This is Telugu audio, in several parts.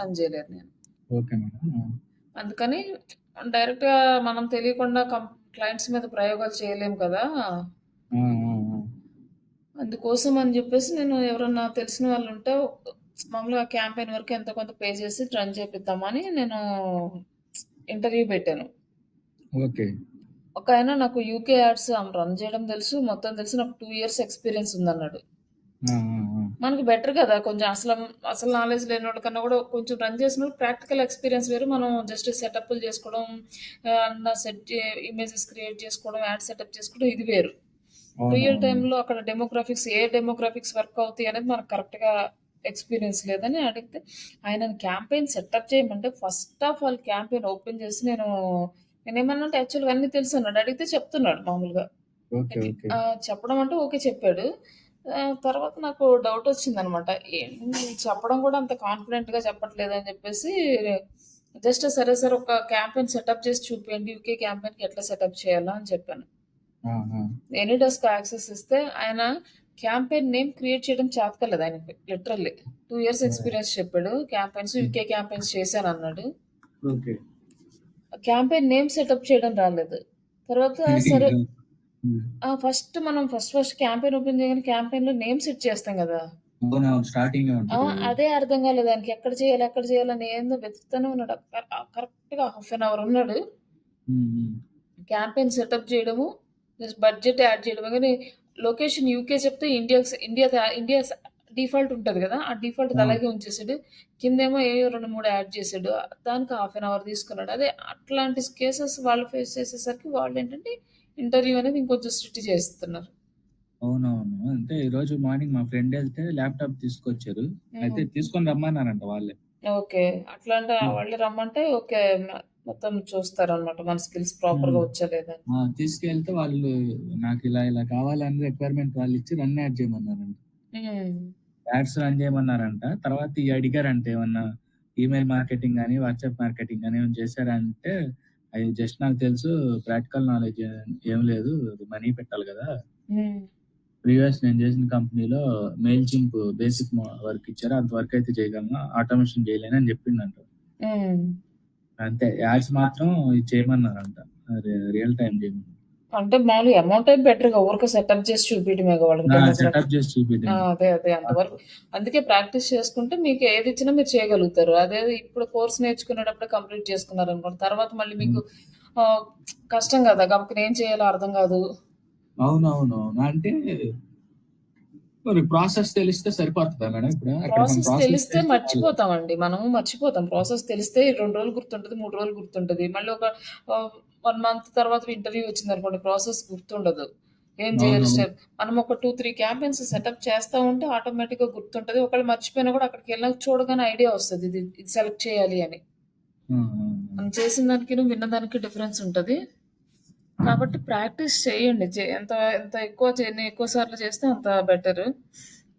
పని జేయలేదు నేను. Okay madam. ఆ! అందుకని డైరెక్ట్‌గా మనం తెలియకుండా క్లయింట్స్ మీద ప్రయోగాలు చేయలేము కదా! ఆ! ఆ! ఆ! అందుకోసం అని జెప్పేసి నేను ఎవరన్నా తెలిసిన వాళ్ళుంటే మామూలుగా క్యాంపెయిన్ వరకు ఎంతో కొంత పే చేసి రన్ చేపిద్దామని నేను ఇంటర్వ్యూ పెట్టాను. ఓకే. ఒకాయన నాకు యూకే యాడ్స్ రన్ చేయడం తెలుసు, మొత్తం తెలుసు. నాకు 2 ఇయర్స్ ఎక్స్‌పీరియన్స్ ఉందన్నాడు. ఆ! ఆ! ఆ! మనకి బెటర్ గదా! కొంచెం అసలు నాలెడ్జ్ లేనోడి కన్నా గూడా కొంచెం రన్ చేసినోడు ప్రాక్టికల్ ఎక్స్‌పీరియన్స్ వేరు. మనం జస్ట్ సెటప్‌లు చేసుకోవడం, సెట్ ఇమేజెస్ క్రియేట్ చేసుకోవడం, యాడ్ సెటప్ చేసుకోవడం ఇది వేరు. రియల్ అవునవును. టైమ్‌లో అక్కడ డెమోగ్రాఫిక్స్ వర్క్ అవుతాయి అనేది మనకు కరెక్ట్‌గా ఎక్స్‌పీరియన్స్ లేదని అడిగితే, ఆయనని క్యాంపెయిన్ సెటప్ చేయమంటే first of all campaign open చేసి నేనేమన్నానంటే యాక్చువల్‌గా అన్నీ తెలుసన్నాడు. అడిగితే చెప్తున్నాడు మామూలుగా. ఓకే. ఓకే. చెప్పడం అంటే ఓకే చెప్పాడు. తర్వాత నాకు డౌటొచ్చిందనమాట. చెప్పడం కూడా అంత కాన్ఫిడెంట్‌గా చెప్పట్లేదని జెప్పేసి, జస్ట్ సరే సార్ ఒక క్యాంపెయిన్ సెటప్ చేసి చూపియండి. యూకే క్యాంపెయిన్‌కి ఎట్లా సెటప్ చేయాలా అని చెప్పాను. ఆ! ఆ! ఎనీడెస్క్ యాక్సెస్ ఇస్తే ఆయన క్యాంపెయిన్ నేమ్ క్రియేట్ చేయడం చేతకాలేదు ఆయనకి లిటరల్లీ. 2 ఇయర్స్ ఓహ్! ఎక్స్‌పీరియన్స్ చెప్పాడు. హ్మ్. యూకే క్యాంపెయిన్స్ చేశానన్నాడు. ఓకే. క్యాంపెయిన్ నేమ్ సెటప్ చేయడం రాలేదు. తర్వాత సరే అయ్యయ్యో! హ్మ్. ఫస్ట్ క్యాంపెయిన్ ఓపెన్ చేయగానే క్యాంపెయిన్‌లో నేమ్ సెట్ చేస్తాం గదా! అవునవును. స్టార్టింగే ఉంటదది. అదే అర్థం కాలేదు ఆయనకి. ఎక్కడ చేయాలని ఏందో వెతుకుతూనే ఉన్నాడు. కరెక్ట్‌గా హాఫ్ అన్ అవర్ ఉన్నాడు. హ్మ్. హ్మ్. క్యాంపెయిన్ సెటప్ చేయడము, జస్ట్ బడ్జెట్ యాడ్ చేయడమే గాని, లొకేషన్ యూకే చెప్తే ఇండియా డిఫాల్ట్ ఉంటది గదా! ఆ డిఫాల్ట్‌ది ఆ! అలాగే ఉంచేసాడు. కిందేమో ఏయో 2, 3 యాడ్ చేసాడు. దానికి హాఫ్ అన్ అవర్ తీసుకున్నాడు. అదే అట్లాంటి కేసెస్ వాళ్ళు ఫేస్ చేసేసరికి వాళ్ళేంటంటే ఇంటర్వ్యూ అనేది ఇంకొంచెం స్ట్రిక్ట్ చేస్తున్నారు. అవునవును. అంటే ఈరోజు మార్నింగ్ మా ఫ్రెండెళ్తే ల్యాప్‌టాప్ తీసుకొచ్చారు. అయితే హ్మ్. తీసుకొని రమ్మన్నారంట వాళ్ళే. ఓకే. అట్లంటే హ్మ్. వాళ్ళే రమ్మంటే ఓకే. మొత్తం చూస్తారనమాట. మన స్కిల్స్ హ్మ్. ప్రాపర్‌గా వచ్చా లేదా అని. ఆ! తీసుకెళ్తే వాళ్ళు నాకిలా ఇలా కావాలని రిక్వైర్మెంట్ వాళ్ళిచ్చి రన్ యాడ్ చేయమన్నారంట. హ్మ్. యాడ్స్ రన్ చేయమన్నారంట. తర్వాత ఇయి అడిగారంట ఏమన్నా ఈమెయిల్ మార్కెటింగ్ గాని, వాట్సాప్ మార్కెటింగ్ గాని ఏమైనా చేశారా అంటే, అయి జస్ట్ నాకు తెలుసు ప్రాక్టికల్ నాలెడ్జ్ ఏం లేదు. మనీ పెట్టాలి గదా! హ్మ్. నేను చేసిన కంపెనీలో మెయిల్‌చింప్ బేసిక్ వర్క్ ఇచ్చారు. అంత వర్క్ అయితే చేయగలను. ఆటోమేషన్ చేయలేను అని చెప్పిండంట. హ్మ్. అంతే యాడ్స్ మాత్రం ఇది చేయమన్నారంట. రియల్ టైమ్ చేయమన్నారు. అంటే మాములుగా అమౌంట్ ఏం బెటర్‌గా ఊరికే సెటప్ చేసి చూపియడమేగా వాళ్ళకి ఆ! డెమోగ్రాఫ్. సెటప్ చేసి చూపియడమే. అదే అంతవరకు. అందుకే ప్రాక్టీస్ చేసుకుంటే మీకు ఏదిచ్చినా మీరు చేయగలుగుతారు. అదే ఇప్పుడు కోర్స్ నేర్చుకునేటప్పుడే కంప్లీట్ చేసుకున్నారనుకోండి. తర్వాత మళ్ళీ మీకు హ్మ్. ఆహ్, కష్టం గదా! గబుక్కన ఏం చేయాలో అర్థం గాదు. అవునవునవును. అంటే మరి ప్రాసెస్ తెలిస్తే సరిపోతదా మేడం ఇప్పుడు? అక్కడ మనం ప్రాసెస్ ప్రాసెస్ తెలిస్తే చేస్తే చాలు కదా! మర్చిపోతామండి. మనము మర్చిపోతాం. ప్రాసెస్ తెలిస్తే 2 రోజులు గుర్తుంటది, 3 రోజులు గుర్తుంటది. మళ్ళీ ఒక 1 మంత్ తర్వాత ఇంటర్వ్యూ వచ్చిందనుకోండి ప్రాసెస్ గుర్తుండదు. ఏం జేయాలి అవునవును. మనం ఒక 2, 3 క్యాంపెయిన్స్ సెటప్ చేస్తా ఉంటే ఆటోమేటిక్‌గా గుర్తుంటది. ఒకవేళ మర్చిపోయినా గూడా అక్కడికెళ్ళినాక చూడగానే ఐడియా వస్తది. ఇది సెలెక్ట్ చేయాలి అని. ఆ! ఆ! ఆ! మనం చేసిన దానికిను, విన్న దానికి డిఫరెన్స్ ఉంటది. కాబట్టి ప్రాక్టీస్ చేయండి. ఎంత ఎంత ఎన్ని ఎక్కువ సార్లు చేస్తే అంత బెటరు.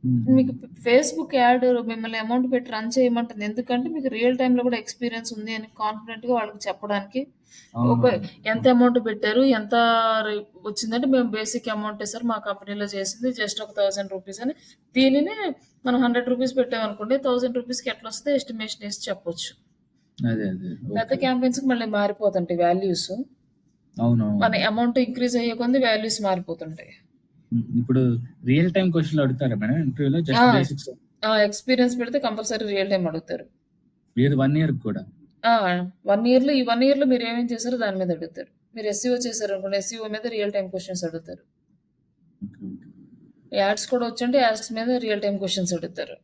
హ్మ్. హ్మ్. మీకు ఫేస్‌బుక్ యాడ్ మిమ్మల్ని అమౌంట్ పెట్టి రన్ చేయమంటుంది. ఎందుకంటే మీకు రియల్ టైమ్‌లో కూడా ఎక్స్‌పీరియన్స్ ఉంది అని కాన్ఫిడెంట్‌గా వాళ్ళకి చెప్పడానికి. ఒక అవునవును. ఎంత అమౌంట్ పెట్టారు? ఎంత రి వచ్చిందంటే మేము బేసిక్ అమౌంటే సార్ మా కంపెనీలో చేసింది జస్ట్ ఒక రూ. 1000 అని. దీనినే మనం రూ. 100 పెట్టామనుకోండి రూ. 1000కి ఎట్లొస్తదో ఎస్టిమేషన్ ఏసి చెప్పొచ్చు. అదే. పెద్ద ఓకే. క్యాంపెయిన్స్‌కి మళ్ళీ మారిపోతుంటాయి వాల్యూస్. మన అవునవును. అమౌంట్ ఇంక్రీజ్ అయ్యే కొద్దీ వాల్యూస్ మారిపోతుంటాయి. హ్మ్. ఇప్పుడు రియల్ టైమ్ క్వెషన్‌లు అడుగుతారా మేడం ఇంటర్వ్యూలో? ఆ! జస్ట్ బేసిక్స్ ఎక్స్‌పీరియన్స్ పెడితే కంపల్సరీ రియల్ టైమ్ అడుగుతారు. లేదు 1 ఇయర్‌కి కూడా. ఆ! 1 ఇయర్‌లో మీరేమేం చేశారో దాని మీద అడుగుతారు. మీరు ఎస్‌సీఓ చేశారనుకోండి, ఎస్‌సీఓ మీద రియల్ టైమ్ క్వెషన్స్ అడుగుతారు. ఓకే. ఓకే. యాడ్స్ కూడా వచ్చంటే యాడ్స్ మీద రియల్ టైమ్ క్వెషన్స్ అడుగుతారు.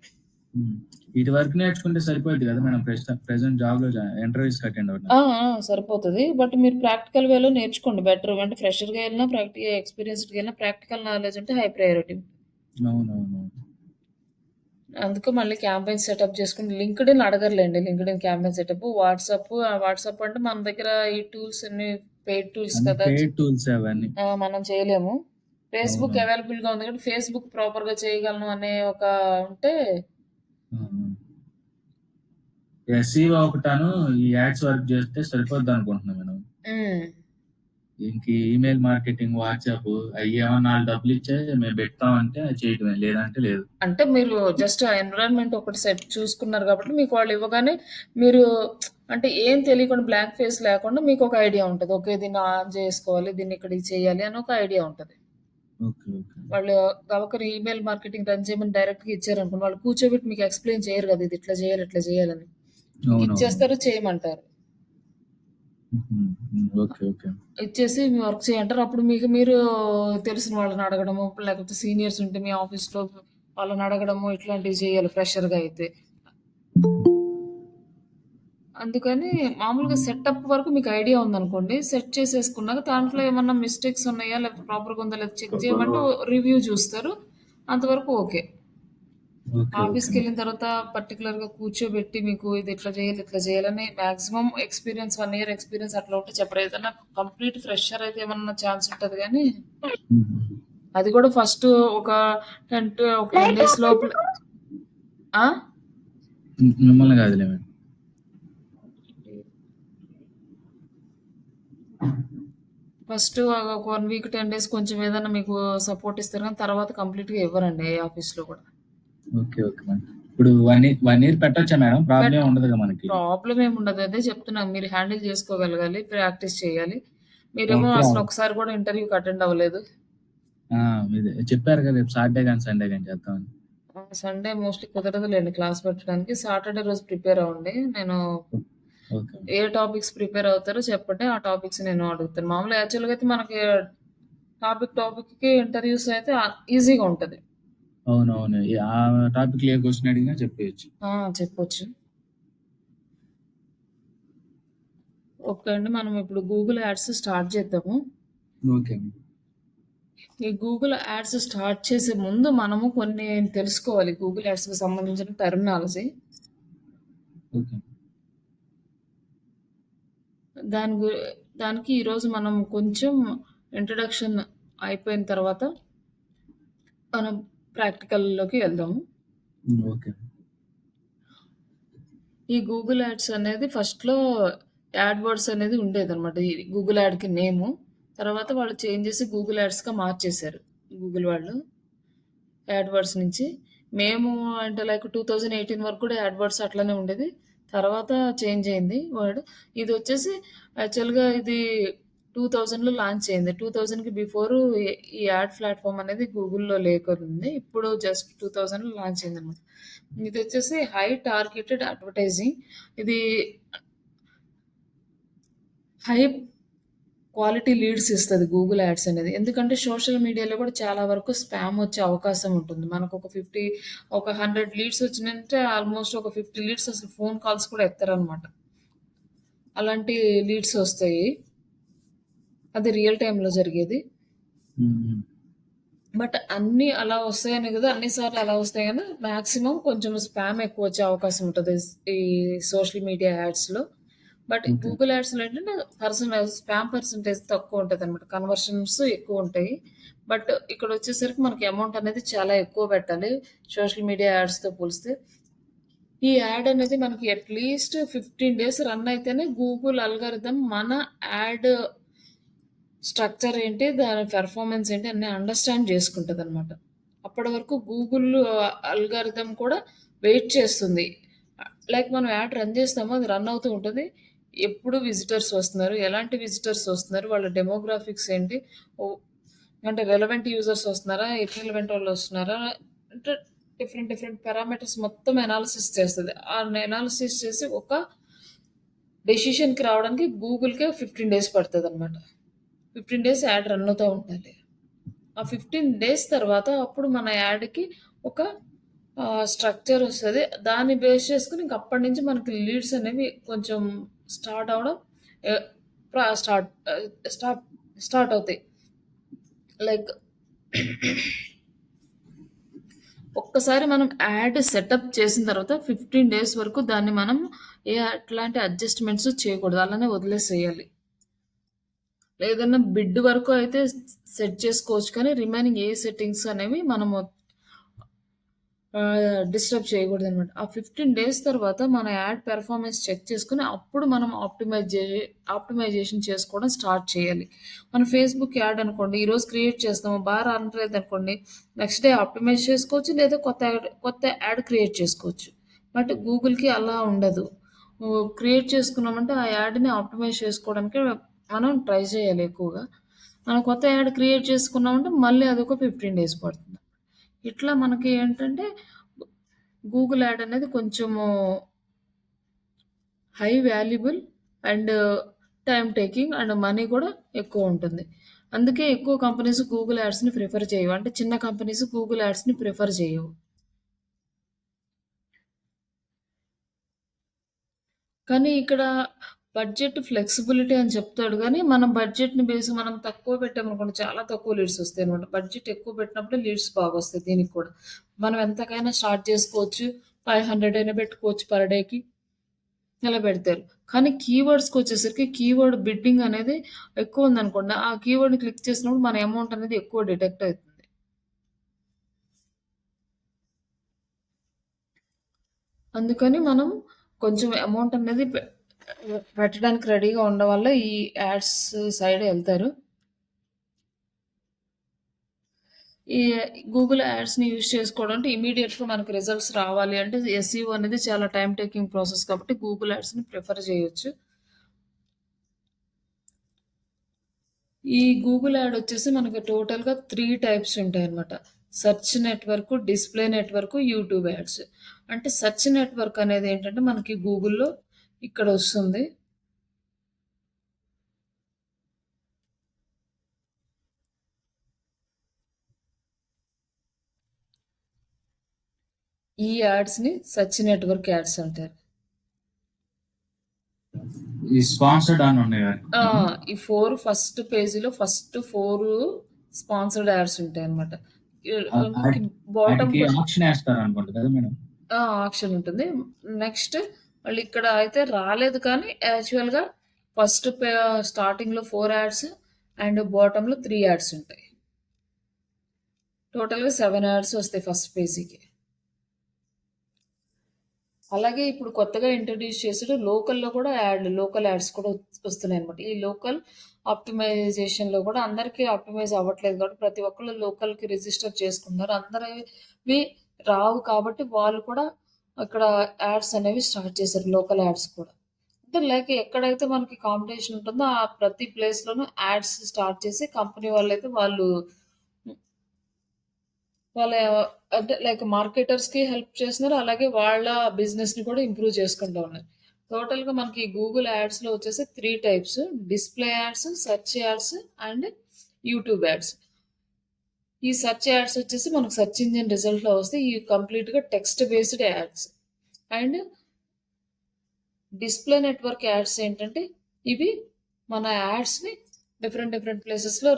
హ్మ్. వీటి వరకు నేర్చుకుంటే సరిపోద్ది కదా! మనం ప్రెజెంట్ జాబ్‌లో ఇంటర్వ్యూస్‌కి అటెండ్ ఆ! అవ్వడానికి. సరిపోతది. బట్ మీరు ప్రాక్టికల్ వేలో నేర్చుకోండి బెటర్. అంటే ఫ్రెషర్‌గా ఎళ్ళినా, ఎక్స్‌పీరియన్స్డ్‌గా ఎళ్ళినా ప్రాక్టికల్ నాలెడ్జ్ ఉంటే హై ప్రయారిటీ. అవునవును. అందుకు మళ్ళీ క్యాంపెయిన్ సెటప్ చేసుకొని లింక్డ్ఇన్ అడగరులెండి. లింక్డ్ఇన్ క్యాంపెయిన్ సెటప్, వాట్సాప్ అంటే మన దగ్గర ఈ టూల్స్ అన్నీ పెయిడ్ టూల్స్ అన్ని కదా! పెయిడ్ టూల్సే అవన్నీ. మనం చేయలేము. ఫేస్‌బుక్ అవునవును. అవైలబుల్‌గా ఉంది కాబట్టి ఫేస్‌బుక్ ప్రాపర్‌గా చేయగలను అనే ఒక ఉంటే ఆ! ఆ! ఎస్ఈఓ ఒకటాను ఈ యాడ్స్ వర్క్ చేస్తే సరిపోద్దనుకుంటున్నా మేడం. హ్మ్. ఇంక ఈమెయిల్ మార్కెటింగ్, వాట్సాప్ అయ్యేమన్నా ఆళ్ళు డబ్బులిచ్చే మేము పెడతామంటే అది చేయటమే. లేదంటే లేదు. అంటే మీరు జస్ట్ ఆ ఎన్విరాన్మెంట్ ఒకటి సెట్ చూసుకున్నారు కాబట్టి మీకు వాళ్ళు ఇవ్వగానే మీరు అంటే ఏం తెలియకుండా బ్లాంక్ ఫేస్ లేకుండా మీకు ఒక ఐడియా ఉంటది. ఓకే. దీన్ని ఆన్ చేసుకోవాలి. దీన్ని ఇక్కడ ఇది చేయాలి అని ఒక ఐడియా ఉంటది. ఓకే. ఓకే. వాళ్ళు గబక్కన ఈమెయిల్ మార్కెటింగ్ రన్ చేయమని డైరెక్ట్‌గా ఇచ్చారనుకోండి. వాళ్ళు కూర్చోబెట్టి మీకు ఎక్స్‌ప్లెయిన్ చేయరు కదా! ఇది ఇట్లా చేయాలి, ఇట్లా చేయాలని. మీకు అవునవును. ఇచ్చేస్తారు చేయమంటారు. హుహు. హ్మ్. ఓకే. ఓకే. ఇచ్చేసి మీ వర్క్ చేయంటారు. అప్పుడు మీకు మీరు తెలిసిన వాళ్ళని అడగడము, లేకపోతే సీనియర్స్ ఉంటే మీ ఆఫీస్‌లో వాళ్ళని అడగడము ఇట్లాంటివి చేయాలి ఫ్రెషర్‌గా అయితే. అందుకని మామూలుగా సెటప్ వరకు మీకు ఐడియా ఉందనుకోండి. సెట్ చేసేసుకున్నాక దాంట్లో ఏమన్నా మిస్టేక్స్ ఉన్నాయా? లేకపోతే ప్రాపర్‌గా ఉందా లేదా చెక్ చేయమంటే రివ్యూ చూస్తారు. అంతవరకు ఓకే. ఓకే. ఓకే. ఆఫీస్‌కెళ్ళిన తర్వాత పర్టిక్యులర్‌గా కూర్చోబెట్టి మీకు ఇది ఇట్లా చేయాలి, ఇట్లా చేయాలని మాక్సిమం ఎక్స్‌పీరియన్స్ 1 ఇయర్ ఎక్స్‌పీరియన్స్ అట్లా ఉంటే చెప్పరు. ఏదైనా కంప్లీట్ ఫ్రెషర్ అయితే ఏమన్నా ఛాన్స్ ఉంటది గానీ, హుహు. అది కూడా ఫస్ట్ ఒక 10 డేస్ లోపల ఆ? మిమ్మల్ని కాదులే మేడం. ఫస్ట్ ఒక 1 వీక్ 10 డేస్ కొంచెం ఏదన్నా మీకు సపోర్ట్ ఇస్తారు గానీ, తర్వాత కంప్లీట్‌గా ఇవ్వరండి ఏ ఆఫీస్‌లో కూడా. ఓకే. Okay madam. ఇప్పుడు 1 ఇయర్ పెట్టొచ్చా మేడం? ప్రాబ్లమ్ బట్ ఏమి ఉండదుగా మనకి? ప్రాబ్లమ్ ఏముండదు. అదే చెప్తున్నాను. మీరు హ్యాండిల్ చేసుకోగలగాలి. ప్రాక్టీస్ చేయాలి. మీరేమో ఓకే. అసలు ఒకసారి కూడా ఇంటర్వ్యూకి అటెండ్ అవ్వలేదు. ఆ! ఇదే చెప్పారు కదా! రేపు సాటర్‌డే గాని, సండే గాని చేద్దామని. సండే మోస్ట్‌లీ కుదరదులెండి క్లాస్ పెట్టడానికి. సాటర్‌డే రోజు ప్రిపేర్ అవ్వండి. నేను ఓకే. ఏ టాపిక్స్ ప్రిపేర్ అవుతారో చెప్పండి. ఆ టాపిక్స్ నేను అడుగుతాను. మామూలుగా యాక్చువల్‌గా అయితే మనకి టాపిక్‌కి ఇంటర్వ్యూస్ అయితే ఈజీగా ఉంటది. అవునవును. ఆ టాపిక్‌లో ఏ క్వెషన్ అడిగినా చెప్పేయొచ్చు. ఆ! చెప్పొచ్చు. ఓకే అండి. మనం ఇప్పుడు గూగుల్ యాడ్స్ స్టార్ట్ చేద్దాము. ఓకే. ఈ గూగుల్ యాడ్స్ స్టార్ట్ చేసే ముందు మనము కొన్ని తెలుసుకోవాలి. గూగుల్ యాడ్స్‌కి సంబంధించిన టెర్మినాలజీ. ఓకే. దాని గు దానికి ఈరోజు మనం కొంచెం ఇంట్రడక్షన్ అయిపోయిన తర్వాత మనం ప్రాక్టికల్‌లోకి వెళ్దాము. ఓకే. ఈ గూగుల్ యాడ్స్ అనేది ఫస్ట్‌లో యాడ్‌వర్డ్స్ అనేది ఉండేదనమాట. ఈ గూగుల్ యాడ్‌కి నేము. తర్వాత వాళ్ళు చేంజ్ చేసి గూగుల్ యాడ్స్‌గా మార్చేశారు. గూగుల్ వాళ్ళు యాడ్‌వర్డ్స్ నుంచి. మేము అంటే లైక్ 2018 వరకు కూడా యాడ్‌వర్డ్స్ అట్లనే ఉండేది. తర్వాత చేంజ్ అయింది వర్డ్. ఇదొచ్చేసి యాక్చువల్‌గా ఇది 2000లో లాంచ్ అయింది. 2000కి బిఫోరు ఈ యాడ్ ప్లాట్‌ఫార్మ్ అనేది గూగుల్‌లో లేకుంది. ఇప్పుడు జస్ట్ 2000లో లాంచ్ అయిందనమాట. ఇదొచ్చేసి హై టార్గెటెడ్ అడ్వర్టైజింగ్. ఇది హై క్వాలిటీ లీడ్స్ ఇస్తది గూగుల్ యాడ్స్ అనేది. ఎందుకంటే సోషల్ మీడియాలో కూడా చాలా వరకు స్పామ్ వచ్చే అవకాశం ఉంటుంది. ఒక 100 లీడ్స్ వచ్చినాయంటే ఆల్మోస్ట్ ఒక 50 లీడ్స్ అసలు ఫోన్ కాల్స్ కూడా ఎత్తరనమాట. అలాంటి లీడ్స్ వస్తాయి. అది రియల్ టైమ్‌లో జరిగేది. హ్మ్. బట్ అన్నీ అలా వస్తాయనే కదా! అన్ని సార్లు అలా వస్తాయి గానీ మాక్సిమం కొంచెం స్పామ్ ఎక్కువ వచ్చే అవకాశం ఉంటది. ఈ సోషల్ మీడియా యాడ్స్‌లో. But okay. గూగుల్ యాడ్స్‌లో ఏంటంటే స్పామ్ పర్సెంటేజ్ తక్కువ ఉంటదనమాట. కన్వర్షన్స్ ఎక్కువుంటాయి. బట్ ఇక్కడొచ్చేసరికి మనకి అమౌంట్ అనేది చాలా ఎక్కువ పెట్టాలి. సోషల్ మీడియా యాడ్స్‌తో పోలిస్తే. ఈ యాడ్ అనేది మనకి అట్‌లీస్ట్ 15 డేస్ రన్ అయితేనే గూగుల్ అల్గారిథమ్ మన యాడ్ స్ట్రక్చర్ ఏంటి, దాని పెర్ఫార్మన్స్ ఏంటి అన్నీ అండర్‌స్టాండ్ జేసుకుంటదనమాట. అప్పటి వరకు గూగుల్ అల్గారిథమ్ కూడా వెయిట్ చేస్తుంది. లైక్ మనం యాడ్ రన్ చేస్తాము. అది రన్ అవుతూ ఉంటది. ఎప్పుడు విజిటర్స్ వస్తున్నారు? ఎలాంటి విజిటర్స్ వస్తున్నారు? వాళ్ళ డెమోగ్రాఫిక్స్ ఏంటి? ఓ అంటే రెలెవెంట్ యూజర్స్ వస్తున్నారా? ఇర్రెలెవెంట్ వాళ్ళొస్తున్నారా? అంటే డిఫరెంట్ డిఫరెంట్ పారామీటర్స్ మొత్తం అనాలిసిస్ చేస్తది. ఆ అనాలిసిస్ చేసి ఒక డెసిషన్‌కి రావడానికి గూగుల్‌కే 15 డేస్ పడతదనమాట. 15 డేస్ యాడ్ రన్ అవుతా ఉండాలి. ఆ 15 డేస్ తర్వాత అప్పుడు మన యాడ్‌కి ఒక స్ట్రక్చర్ ఒస్తది. దాన్ని బేస్ చేసుకొని ఇంక అప్పటి నుంచి మనకి లీడ్స్ అనేవి కొంచెం స్టార్ట్ అవ్వడం ఆహ్, ప్ర స్టార్ట్ ఆహ్, స్టార్ట్ స్టార్ట్ అవుతాయి. లైక్ ఒక్కసారి మనం యాడ్ సెటప్ చేసిన తర్వాత 15 డేస్ వరకు దాన్ని మనం ఎట్లాంటి అడ్జస్ట్‌మెంట్స్ చేయకూడదు. అలానే వదిలేసేయాలి. ఏదన్నా బిడ్ వరకు అయితే సెట్ చేసుకోవచ్చు కానీ రిమైనింగ్ ఏ సెట్టింగ్స్ అనేవి మనము డిస్టర్బ్ చేయకూడదనమాట. ఆ 15 డేస్ తర్వాత మన యాడ్ పెర్ఫార్మన్స్ చెక్ చేసుకొని అప్పుడు మనం ఆప్టిమైజేషన్ చేసుకోవడం స్టార్ట్ చేయాలి. మన ఫేస్‌బుక్ యాడ్ అనుకోండి, ఈరోజు క్రియేట్ చేస్తాము. రన్ లేదనుకోండి, నెక్స్ట్ డే ఆప్టిమైజ్ చేసుకోవచ్చు. లేదా కొత్త యాడ్ క్రియేట్ చేసుకోవచ్చు. బట్ గూగుల్‌కి అలా ఉండదు. క్రియేట్ చేసుకున్నామంటే ఆ యాడ్‌ని ఆప్టిమైజ్ చేసుకోవడానికి మనం ట్రై చేయాలి ఎక్కువగా. మనం కొత్త యాడ్ క్రియేట్ చేసుకున్నామంటే మళ్ళీ అదొక 15 డేస్ పడుతుంది. ఇట్లా మనకి ఏంటంటే గూగుల్ యాడ్ అనేది కొంచెము high valuable and time taking and money కూడా ఎక్కువ ఉంటుంది. అందుకే ఎక్కువ కంపెనీస్ గూగుల్ యాడ్స్‌ని ప్రిఫర్ చేయవు. అంటే చిన్న కంపెనీస్ గూగుల్ యాడ్స్‌ని ప్రిఫర్ చేయవు. కానీ ఇక్కడ బడ్జెట్ ఫ్లెక్సిబిలిటీ అని చెప్తాడు గానీ, మనం బడ్జెట్‌ని బేసి మనం తక్కువ పెట్టామనుకోండి, చాలా తక్కువ లీడ్స్ వస్తాయనమాట. బడ్జెట్ ఎక్కువ పెట్టినప్పుడే లీడ్స్ బాగొస్తాయి దీనికి కూడా. మనం ఎంతకైనా స్టార్ట్ చేసుకోవచ్చు. 500 అయినా పెట్టుకోవచ్చు పర్ డేకి. ఇలా పెడతారు. కానీ కీవర్డ్స్‌కొచ్చేసరికి కీవర్డ్ బిడ్డింగ్ అనేది ఎక్కువుందనుకోండి, ఆ కీవర్డ్‌ని క్లిక్ చేసినప్పుడు మన అమౌంట్ అనేది ఎక్కువ డిడక్ట్ అవుతుంది. అందుకని మనం కొంచెం అమౌంట్ అనేది పెట్టడానికి రెడీగా ఉండడం వల్ల ఈ యాడ్స్ సైడ్ ఎళ్తారు. ఈ గూగుల్ యాడ్స్‌ని యూజ్ చేసుకోవడం అంటే ఇమ్మీడియేట్‌గా మనకు రిజల్ట్స్ రావాలి అంటే ఎస్ఈఓ అనేది చాలా టైమ్ టేకింగ్ ప్రాసెస్ కాబట్టి గూగుల్ యాడ్స్‌ని ప్రిఫర్ చేయొచ్చు. ఈ గూగుల్ యాడ్ వచ్చేసి మనకు టోటల్‌గా 3 టైప్స్ ఉంటాయన్నమాట. Search network, display network, YouTube ads. అంటే సెర్చ్ నెట్వర్క్ అనేది ఏంటంటే మనకి గూగుల్‌లో ఇక్కడొస్తుంది. ఈ యాడ్స్‌ని సెర్చ్ నెట్వర్క్ యాడ్స్ అంటారు. ఈ స్పాన్సర్డ్ అని ఉన్నాయి కదా. ఆ! ఈ 4 ఫస్ట్ పేజీలో ఫస్ట్ 4 స్పాన్సర్డ్ యాడ్స్ ఉంటాయన్నమాట. మనకి బాటమ్ వాటికి ఆప్షన్ వేస్తారు అనుకుంటా కదా మేడం. ఆప్షన్ ఉంటుంది. నెక్స్ట్ మళ్ళీ ఇక్కడ అయితే రాలేదు కానీ యాక్చువల్‌గా ఫస్ట్ స్టార్టింగ్‌లో 4 యాడ్స్ అండ్ బాటమ్‌లో 3 యాడ్స్ ఉంటాయి. టోటల్‌గా 7 యాడ్స్ వస్తాయి ఫస్ట్ పేజీకి. అలాగే ఇప్పుడు కొత్తగా ఇంట్రొడ్యూస్ చేసాడు లోకల్‌లో కూడా లోకల్ యాడ్స్ కూడా వస్తున్నాయన్నమాట. ఈ లోకల్ ఆప్టిమైజేషన్‌లో కూడా అందరికీ ఆప్టిమైజ్ అవ్వట్లేదు కాబట్టి ప్రతి ఒక్కళ్ళు లోకల్‌కి రిజిస్టర్ చేసుకున్నారు. అందరివి రావు కాబట్టి వాళ్ళు కూడా అక్కడ యాడ్స్ అనేవి స్టార్ట్ చేశారు. లోకల్ యాడ్స్ కూడా. అంటే లైక్ ఎక్కడైతే మనకి కాంపిటీషన్ ఉంటుందో ఆ ప్రతి ప్లేస్‌లోనూ యాడ్స్ స్టార్ట్ చేసి కంపెనీ వాళ్ళైతే వాళ్ళ అంటే లైక్ మార్కెటర్స్‌కి హెల్ప్ చేస్తున్నారు. అలాగే వాళ్ళ బిజినెస్‌ని కూడా ఇంప్రూవ్ చేసుకుంటూ ఉన్నారు. టోటల్‌గా మనకి గూగుల్ యాడ్స్‌లో వచ్చేసి 3 types. Display ads, search ads and YouTube ads. ఈ సెర్చ్ యాడ్స్ వచ్చేసి మనకు సెర్చ్ ఇంజిన్ రిజల్ట్‌లో వస్తాయి. ఇవి కంప్లీట్‌గా text based ads. And display network ads ఏంటంటే ఇవి మన యాడ్స్‌ని డిఫరెంట్ ప్లేసెస్‌లో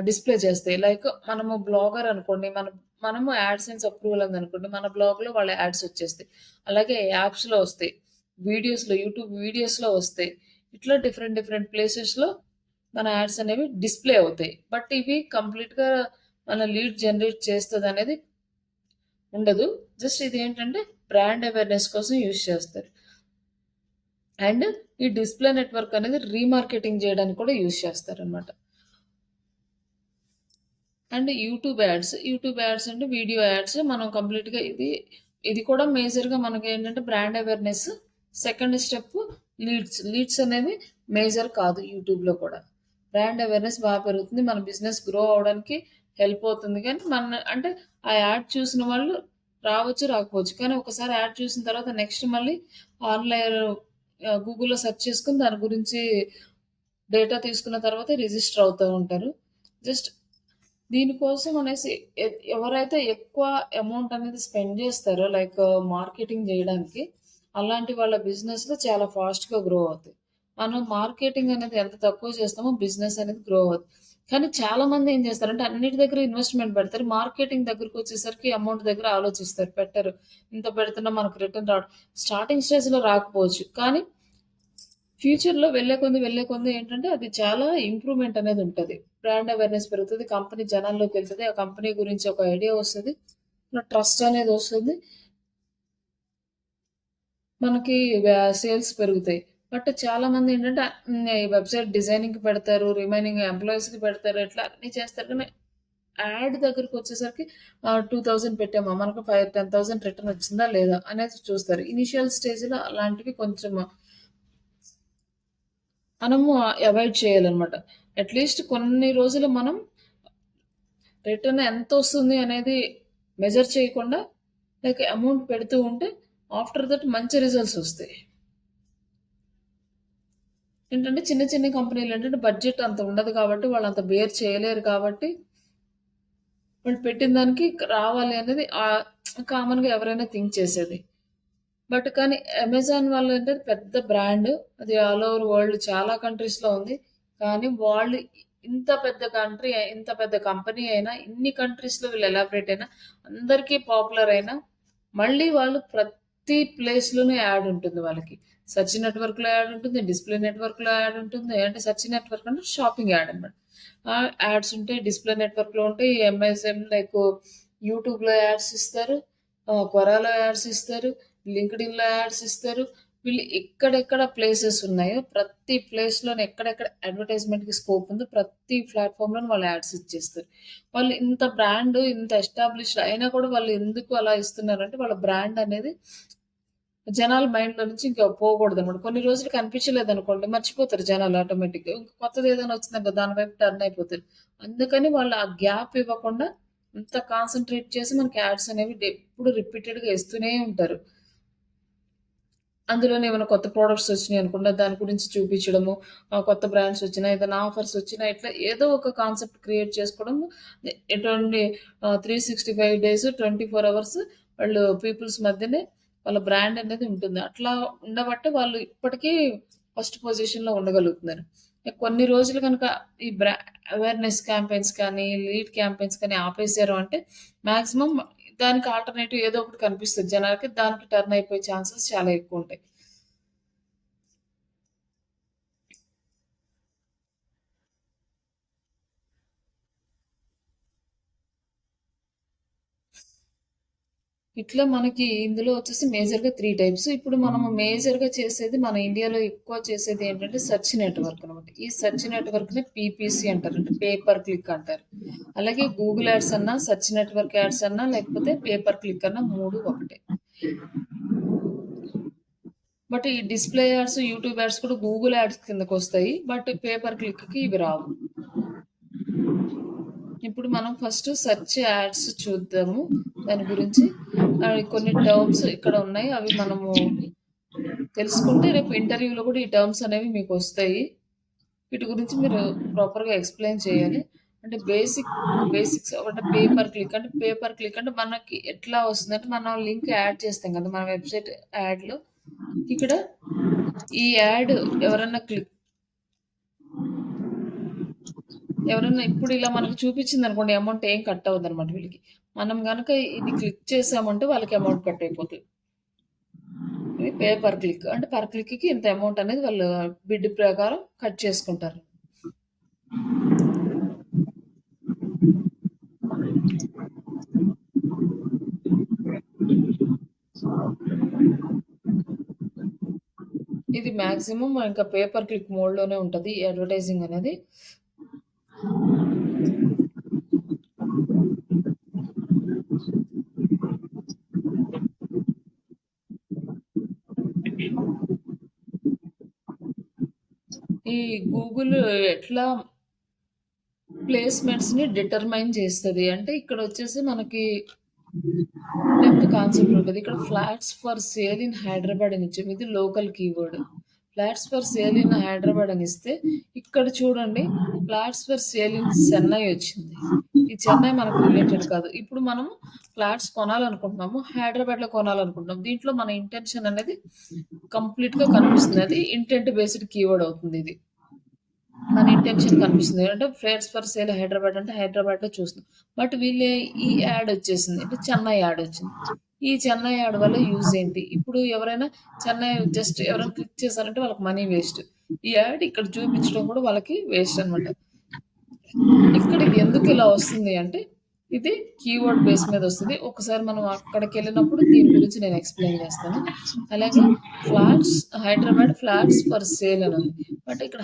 డిస్‌ప్లే చేస్తాయి. లైక్ మనము బ్లాగర్ అనుకోండి. మనము యాడ్‌సెన్స్ అప్రూవల్ ఉందనుకోండి. మన బ్లాగ్‌లో వాళ్ళ యాడ్స్ వచ్చేస్తాయి. అలాగే యాప్స్‌లో వస్తాయి. యూట్యూబ్ వీడియోస్‌లో వస్తాయి. ఇట్లా డిఫరెంట్ ప్లేసెస్‌లో మన యాడ్స్ అనేవి డిస్‌ప్లే అవుతాయి. బట్ ఇవి కంప్లీట్‌గా మన లీడ్ జనరేట్ చేస్తదనేది ఉండదు. జస్ట్ ఇదేంటంటే బ్రాండ్ అవేర్‌నెస్ కోసం యూజ్ చేస్తారు. అండ్ ఈ డిస్‌ప్లే నెట్వర్క్ అనేది రీమార్కెటింగ్ చేయడానికి కూడా యూజ్ చేస్తారనమాట. అండ్ యూట్యూబ్ యాడ్స్ అంటే వీడియో యాడ్స్ మనం కంప్లీట్‌గా ఇది కూడా మేజర్‌గా మనకేంటంటే brand awareness. Second step leads అనేవి మేజర్ కాదు యూట్యూబ్‌లో కూడా. బ్రాండ్ అవేర్‌నెస్ పెరుగుతుంది. మన బిజినెస్ గ్రో అవ్వడానికి హెల్ప్ అవుతుంది. కానీ అంటే ఆ యాడ్ చూసిన వాళ్ళు రావచ్చు, రాకపోవచ్చు. కానీ ఒకసారి యాడ్ చూసిన తర్వాత నెక్స్ట్ మళ్ళీ ఆన్‌లైన్ గూగుల్‌లో సెర్చ్ చేసుకొని దాని గురించి డేటా తీసుకున్న తర్వాతే రిజిస్టర్ అవుతూ ఉంటారు. జస్ట్ దీనికోసం అనేసి ఎవరైతే ఎక్కువ అమౌంట్ అనేది స్పెండ్ చేస్తారో లైక్ మార్కెటింగ్ జేయడానికి, అలాంటి వాళ్ళ బిజినెస్‌లు చాలా ఫాస్ట్‌గా గ్రో అవుతాయి. మనం మార్కెటింగ్ అనేది ఎంత తక్కువ చేస్తామో బిజినెస్ అనేది గ్రో అవుద్ది. కానీ చాలామంది ఏం చేస్తారంటే అన్నిటి దగ్గర ఇన్వెస్ట్‌మెంట్ పెడతారు. మార్కెటింగ్ దగ్గరకొచ్చేసరికి అమౌంట్ దగ్గర ఆలోచిస్తారు. పెట్టరు. ఇంత పెడుతున్నా మనకు రిటర్న్ రావడం స్టార్టింగ్ స్టేజ్‌లో రాకపోవచ్చు. కానీ ఫ్యూచర్‌లో వెళ్ళే కొంది ఏంటంటే అది చాలా ఇంప్రూవ్‌మెంట్ అనేది ఉంటది. బ్రాండ్ అవేర్‌నెస్ పెరుగుతది. కంపెనీ జనాల్లోకెళ్తది. ఆ కంపెనీ గురించి ఒక ఐడియా వస్తది. ట్రస్ట్ అనేది వస్తుంది. మనకి సేల్స్ పెరుగుతాయి. బట్ చాలామందేంటంటే ఈ వెబ్‌సైట్ డిజైనింగ్‌కి పెడతారు. రిమైనింగ్ ఎంప్లాయీస్‌కి పెడతారు. ఇట్లా అన్నీ చేస్తారు. కానీ యాడ్ దగ్గరికొచ్చేసరికి 2000 పెట్టామా మనకు 10,000 రిటర్న్ వచ్చిందా లేదా అనేది చూస్తారు. ఇనీషియల్ స్టేజ్‌లో అలాంటివి కొంచెం మనము అవాయిడ్ చేయాలనమాట. అట్‌లీస్ట్ కొన్ని రోజులు మనం రిటర్న్ ఎంతొస్తుంది అనేది మెజర్ చేయకుండా లైక్ అమౌంట్ పెడుతూ ఉంటే ఆఫ్టర్ దట్ మంచి రిజల్ట్స్ ఒస్తాయి. ఏంటంటే చిన్న చిన్న కంపెనీలేంటంటే బడ్జెట్ అంత ఉండదు కాబట్టి వాళ్ళంత బేర్ చేయలేరు కాబట్టి వాళ్ళు పెట్టిన దానికి రావాలి అనేది కామన్‌గా ఎవరైనా థింక్ చేసేది. బట్ కానీ అమెజాన్ వాళ్ళంటే పెద్ద బ్రాండ్. అది ఆల్ ఓవర్ వరల్డ్ చాలా కంట్రీస్‌లో ఉంది. కానీ వాళ్ళు ఇంత పెద్ద కంట్రీ, ఇంత పెద్ద కంపెనీ అయినా, ఇన్ని కంట్రీస్‌లో వీళ్ళు ఎలాబరేట్ అయినా, అందరికీ పాపులర్ అయినా, మళ్ళీ వాళ్ళు ప్రతి ప్లేస్‌లోనూ యాడ్ ఉంటుంది వాళ్ళకి. సెర్చ్ నెట్‌వర్క్‌లో యాడ్ ఉంటుంది. డిస్‌ప్లే నెట్‌వర్క్‌లో యాడ్ ఉంటుంది. అంటే సెర్చ్ నెట్‌వర్క్ అంటే షాపింగ్ యాడ్ అన్నమాట. యాడ్స్ ఉంటాయి. డిస్‌ప్లే నెట్‌వర్క్‌లో ఉంటాయి. ఎంఎస్ఎం లైక్ యూట్యూబ్‌లో యాడ్స్ ఇస్తారు. క్వొరాలో యాడ్స్ ఇస్తారు. లింక్డ్ఇన్‌లో యాడ్స్ ఇస్తారు. వీళ్ళు ఎక్కడెక్కడ ప్లేసెస్ ఉన్నాయో ప్రతి ప్లేస్‌లోని ఎక్కడెక్కడ అడ్వర్టైజ్‌మెంట్‌కి స్కోప్ ఉందో ప్రతి ప్లాట్‌ఫార్మ్‌లోని వాళ్ళు యాడ్స్ ఇచ్చేస్తారు. వాళ్ళు ఇంత బ్రాండ్ ఇంత ఎస్టాబ్లిష్డ్ అయినా కూడా వాళ్ళు ఎందుకు అలా ఇస్తున్నారంటే వాళ్ళ బ్రాండ్ అనేది జనాల మైండ్‌లో నుంచి ఇంకా పోకూడదనమాట. కొన్ని రోజులు కనిపించలేదనుకోండి మర్చిపోతారు జనాలు ఆటోమేటిక్‌గా. ఇంక కొత్తదేదైనా వచ్చిందనుకో దాని వైపు టర్న్ అయిపోతారు. అందుకని వాళ్ళు ఆ గ్యాప్ ఇవ్వకుండా అంత కాన్సంట్రేట్ చేసి మనకి యాడ్స్ అనేవి ఎప్పుడు రిపీటెడ్‌గా ఇస్తూనే ఉంటారు. అందులోనే ఏమైనా కొత్త ప్రొడక్ట్స్ వచ్చినాయనుకోండి, దాని గురించి చూపించడము, కొత్త బ్రాండ్స్ వచ్చినా, ఏదైనా ఆఫర్స్ వచ్చినా, ఇట్లా ఏదో ఒక కాన్సెప్ట్ క్రియేట్ చేసుకోవడము. ఎటువంటి 365 డేస్, 24 అవర్స్ వాళ్ళు పీపుల్స్ మధ్యనే వాళ్ళ బ్రాండ్ అనేది ఉంటుంది. అట్లా ఉండబట్టే వాళ్ళు ఇప్పటికీ ఫస్ట్ పొజిషన్‌లో ఉండగలుగుతున్నారు. కొన్ని రోజులు గనుక ఈ అవేర్‌నెస్ క్యాంపెయిన్స్ కానీ, లీడ్ క్యాంపెయిన్స్ కానీ ఆపేసారు అంటే మాక్సిమం దానికి ఆల్టర్‌నేటివ్ ఏదో ఒకటి కనిపిస్తది జనాలకి. దానికి టర్న్ అయిపోయే ఛాన్సెస్ చాలా ఎక్కువుంటాయి. ఇట్లా మనకి ఇందులో వచ్చేసి మేజర్‌గా 3 టైప్స్. ఇప్పుడు మనము మేజర్‌గా చేసేది మన ఇండియాలో ఎక్కువ చేసేది ఏంటంటే సెర్చ్ నెట్‌వర్క్ అనమాట. ఈ సెర్చ్ నెట్‌వర్క్‌ని పీపీసీ అంటారు. అంటే పే పర్ క్లిక్ అంటారు. అలాగే గూగుల్ యాడ్స్ అన్నా, సెర్చ్ నెట్‌వర్క్ యాడ్స్ అన్నా, లేకపోతే పే పర్ క్లిక్ అన్నా 3 ఒకటే. బట్ ఈ డిస్‌ప్లే యాడ్స్, యూట్యూబ్ యాడ్స్ కూడా గూగుల్ యాడ్స్ కిందకొస్తాయి. బట్ పే పర్ క్లిక్‌కి ఇవి రావు. ఇప్పుడు మనం ఫస్ట్ సెర్చ్ యాడ్స్ చూద్దాము. దాని గురించి కొన్ని టర్మ్స్ ఇక్కడ ఉన్నాయి. అవి మనము తెలుసుకుంటే రేపు ఇంటర్వ్యూలో కూడా ఈ టర్మ్స్ అనేవి మీకొస్తాయి. వీటి గురించి మీరు ప్రాపర్‌గా ఎక్స్‌ప్లెయిన్ చేయాలి. అంటే బేసిక్స్ అంటే పే పర్ క్లిక్ అంటే మనకి ఎట్లా వస్తుందంటే మనం లింక్ యాడ్ చేస్తాం కదా! మన వెబ్‌సైట్ యాడ్‌లో. ఇక్కడ ఈ యాడ్ ఎవరన్నా క్లిక్ ఎవరన్నా ఇప్పుడు ఇలా మనకు చూపించిందనుకోండి అమౌంట్ ఏం కట్ అవ్వదనమాట వీళ్ళకి. మనం గనక ఇది క్లిక్ చేసామంటే వాళ్ళకి అమౌంట్ కట్ అయిపోతది. ఇది పే పర్ క్లిక్. అంటే పర్ క్లిక్‌కి ఇంత అమౌంట్ అనేది వాళ్ళు బిడ్ ప్రకారం కట్ చేసుకుంటారు. ఇది మాక్సిమం ఇంకా పే పర్ క్లిక్ మోడ్‌లోనే ఉంటది. ఈ అడ్వర్టైజింగ్ అనేది. ఈ గూగుల్ ఎట్లా ప్లేస్‌మెంట్స్‌ని డిటర్మైన్ చేస్తది అంటే ఇక్కడొచ్చేసి మనకి డెప్త్ కాన్సెప్ట్ ఉంటది. ఇక్కడ flats for sale in Hyderabad అని ఇచ్చాము. ఇది local keyword. Flats for sale in Hyderabad అని ఇస్తే, ఇక్కడ చూడండి flats for sale in Chennai వచ్చింది. ఈ చెన్నై మనకు రిలేటెడ్ కాదు. ఇప్పుడు మనము ఫ్లాట్స్ కొనాలనుకుంటున్నాము. హైదరాబాద్‌లో కొనాలనుకుంటున్నాం. దీంట్లో మన ఇంటెన్షన్ అనేది కంప్లీట్‌గా కనిపిస్తుంది. అది ఇంటెంట్ బేస్డ్ కీవర్డ్ అవుతుంది ఇది. మన ఇంటెన్షన్ కనిపిస్తుంది. అంటే ఫ్లాట్స్ ఫర్ సేల్ హైదరాబాద్ అంటే హైదరాబాద్‌లో చూస్తున్నాం. బట్ వీళ్ళే ఈ యాడ్ వచ్చేసింది. అంటే చెన్నై యాడ్ వచ్చింది. ఈ చెన్నై యాడ్ వల్ల యూజ్ ఏంటి? ఇప్పుడు ఎవరైనా చెన్నై జస్ట్ ఎవరైనా క్లిక్ చేశారంటే వాళ్ళకి మనీ వేస్ట్. ఈ యాడ్ ఇక్కడ చూపించడం కూడా వాళ్ళకి వేస్ట్ అన్నమాట. ఇక్కడ ఇది ఎందుకు ఇలా వస్తుంది అంటే ఇది కీవర్డ్ బేస్ మీద వస్తది. ఒకసారి మనం అక్కడికెళ్ళినప్పుడు దీని గురించి నేను ఎక్స్‌ప్లెయిన్ చేస్తాను. అలాగే flats Hyderabad flats for sale అని ఉంది. బట్ ఇక్కడ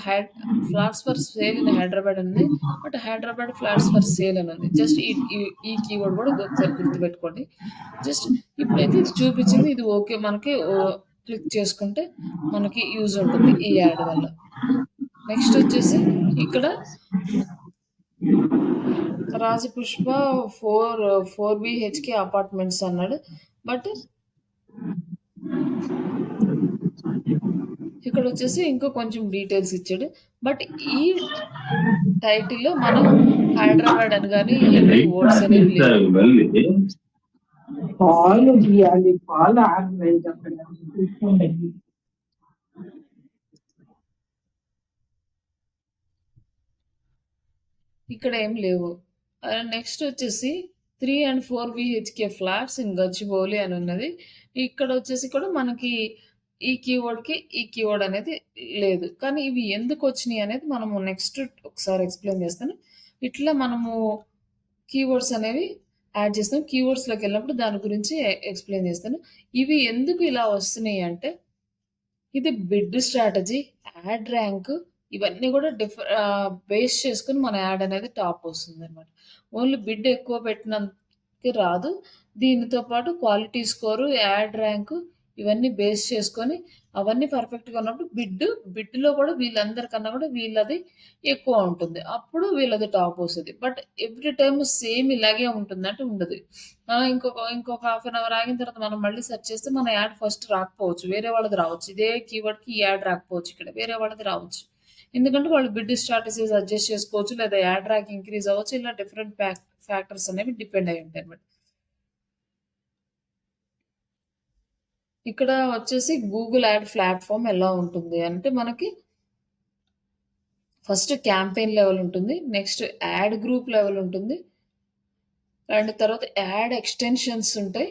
flats for sale in Hyderabad ఉంది. But Hyderabad flats for sale అని ఉంది. జస్ట్ ఈ ఈ ఈ కీవర్డ్ కూడా ఒకసారి గుర్తుపెట్టుకోండి. జస్ట్ ఇప్పుడైతే ఇది చూపించింది. ఇది ఓకే. మనకి క్లిక్ చేసుకుంటే మనకి యూజ్ ఉంటుంది ఈ యాడ్ వల్ల. నెక్స్ట్ వచ్చేసి ఇక్కడ రాజపుష్ప 4 BHK అపార్ట్మెంట్స్ అన్నాడు. బట్ ఇక్కడ వచ్చేసి ఇంకో కొంచెం డీటెయిల్స్ ఇచ్చాడు. బట్ ఈ టైటిల్‌లో మనం హైదరాబాద్ అని గాని ఏమి వర్డ్స్ అనేవి లేవు. పాలు తీయాలి. పాలు ఆరినాయి చెప్పండి. తీసుకోండి. ఇక్కడ ఏం లేవు. నెక్స్ట్ వచ్చేసి 3 and 4 BHK flats in Gachibowli అని ఉన్నది. ఇక్కడ వచ్చేసి కూడా మనకి ఈ కీవర్డ్‌కి ఈ కీవర్డ్ అనేది లేదు. కానీ ఇవి ఎందుకొచ్చినియి అనేది మనము నెక్స్ట్ ఒకసారి ఎక్స్‌ప్లెయిన్ చేస్తాను. ఇట్లా మనము కీవర్డ్స్ అనేవి యాడ్ చేస్తాం. కీవర్డ్స్‌లోకెళ్ళినప్పుడు దాని గురించి ఎక్స్‌ప్లెయిన్ చేస్తాను. ఇవి ఎందుకు ఇలా వస్తున్నాయి అంటే ఇది బిడ్ స్ట్రాటజీ, యాడ్ ర్యాంక్ ఇవన్నీ కూడా బేస్ చేసుకొని మన యాడ్ అనేది టాప్ వస్తుందనమాట. ఓన్లీ బిడ్ ఎక్కువ పెట్టినందుకు రాదు. దీనితో పాటు క్వాలిటీ స్కోరు, యాడ్ ర్యాంకు ఇవన్నీ బేస్ చేసుకొని అవన్నీ పర్ఫెక్ట్‌గా ఉన్నప్పుడు బిడ్‌లో కూడా వీళ్ళందరికన్నా కూడా వీళ్ళది ఎక్కువ ఉంటుంది. అప్పుడు వీళ్ళది టాప్ వస్తది. బట్ ఎవ్రీ టైమ్ సేమ్ ఇలాగే ఉంటుందంటే ఉండదు. ఇంకొక హాఫ్ అన్ అవర్ ఆగిన తర్వాత మనం మళ్ళీ సెర్చ్ చేస్తే మన యాడ్ ఫస్ట్ రాకపోవచ్చు. వేరే వాళ్ళది రావచ్చు. ఇదే కీవర్డ్‌కి ఈ యాడ్ రాకపోవచ్చు ఇక్కడ. వేరే వాళ్ళది రావచ్చు. ఎందుకంటే వాళ్ళు బిడ్ స్ట్రాటజీస్ అడ్జస్ట్ చేసుకోవచ్చు. లేదా యాడ్ ర్యాంక్ ఇంక్రీజ్ అవ్వచ్చు. ఇలా డిఫరెంట్ ఫ్యాక్టర్స్ అనేవి డిపెండ్ అయ్యి ఉంటాయన్నమాట. ఇక్కడ వచ్చేసి గూగుల్ యాడ్ ప్లాట్‌ఫార్మ్ ఎలా ఉంటుంది అంటే మనకి ఫస్ట్ క్యాంపెయిన్ లెవెల్ ఉంటుంది. నెక్స్ట్ యాడ్ గ్రూప్ లెవెల్ ఉంటుంది. అండ్ తర్వాత యాడ్ ఎక్స్‌టెన్షన్స్ ఉంటాయి.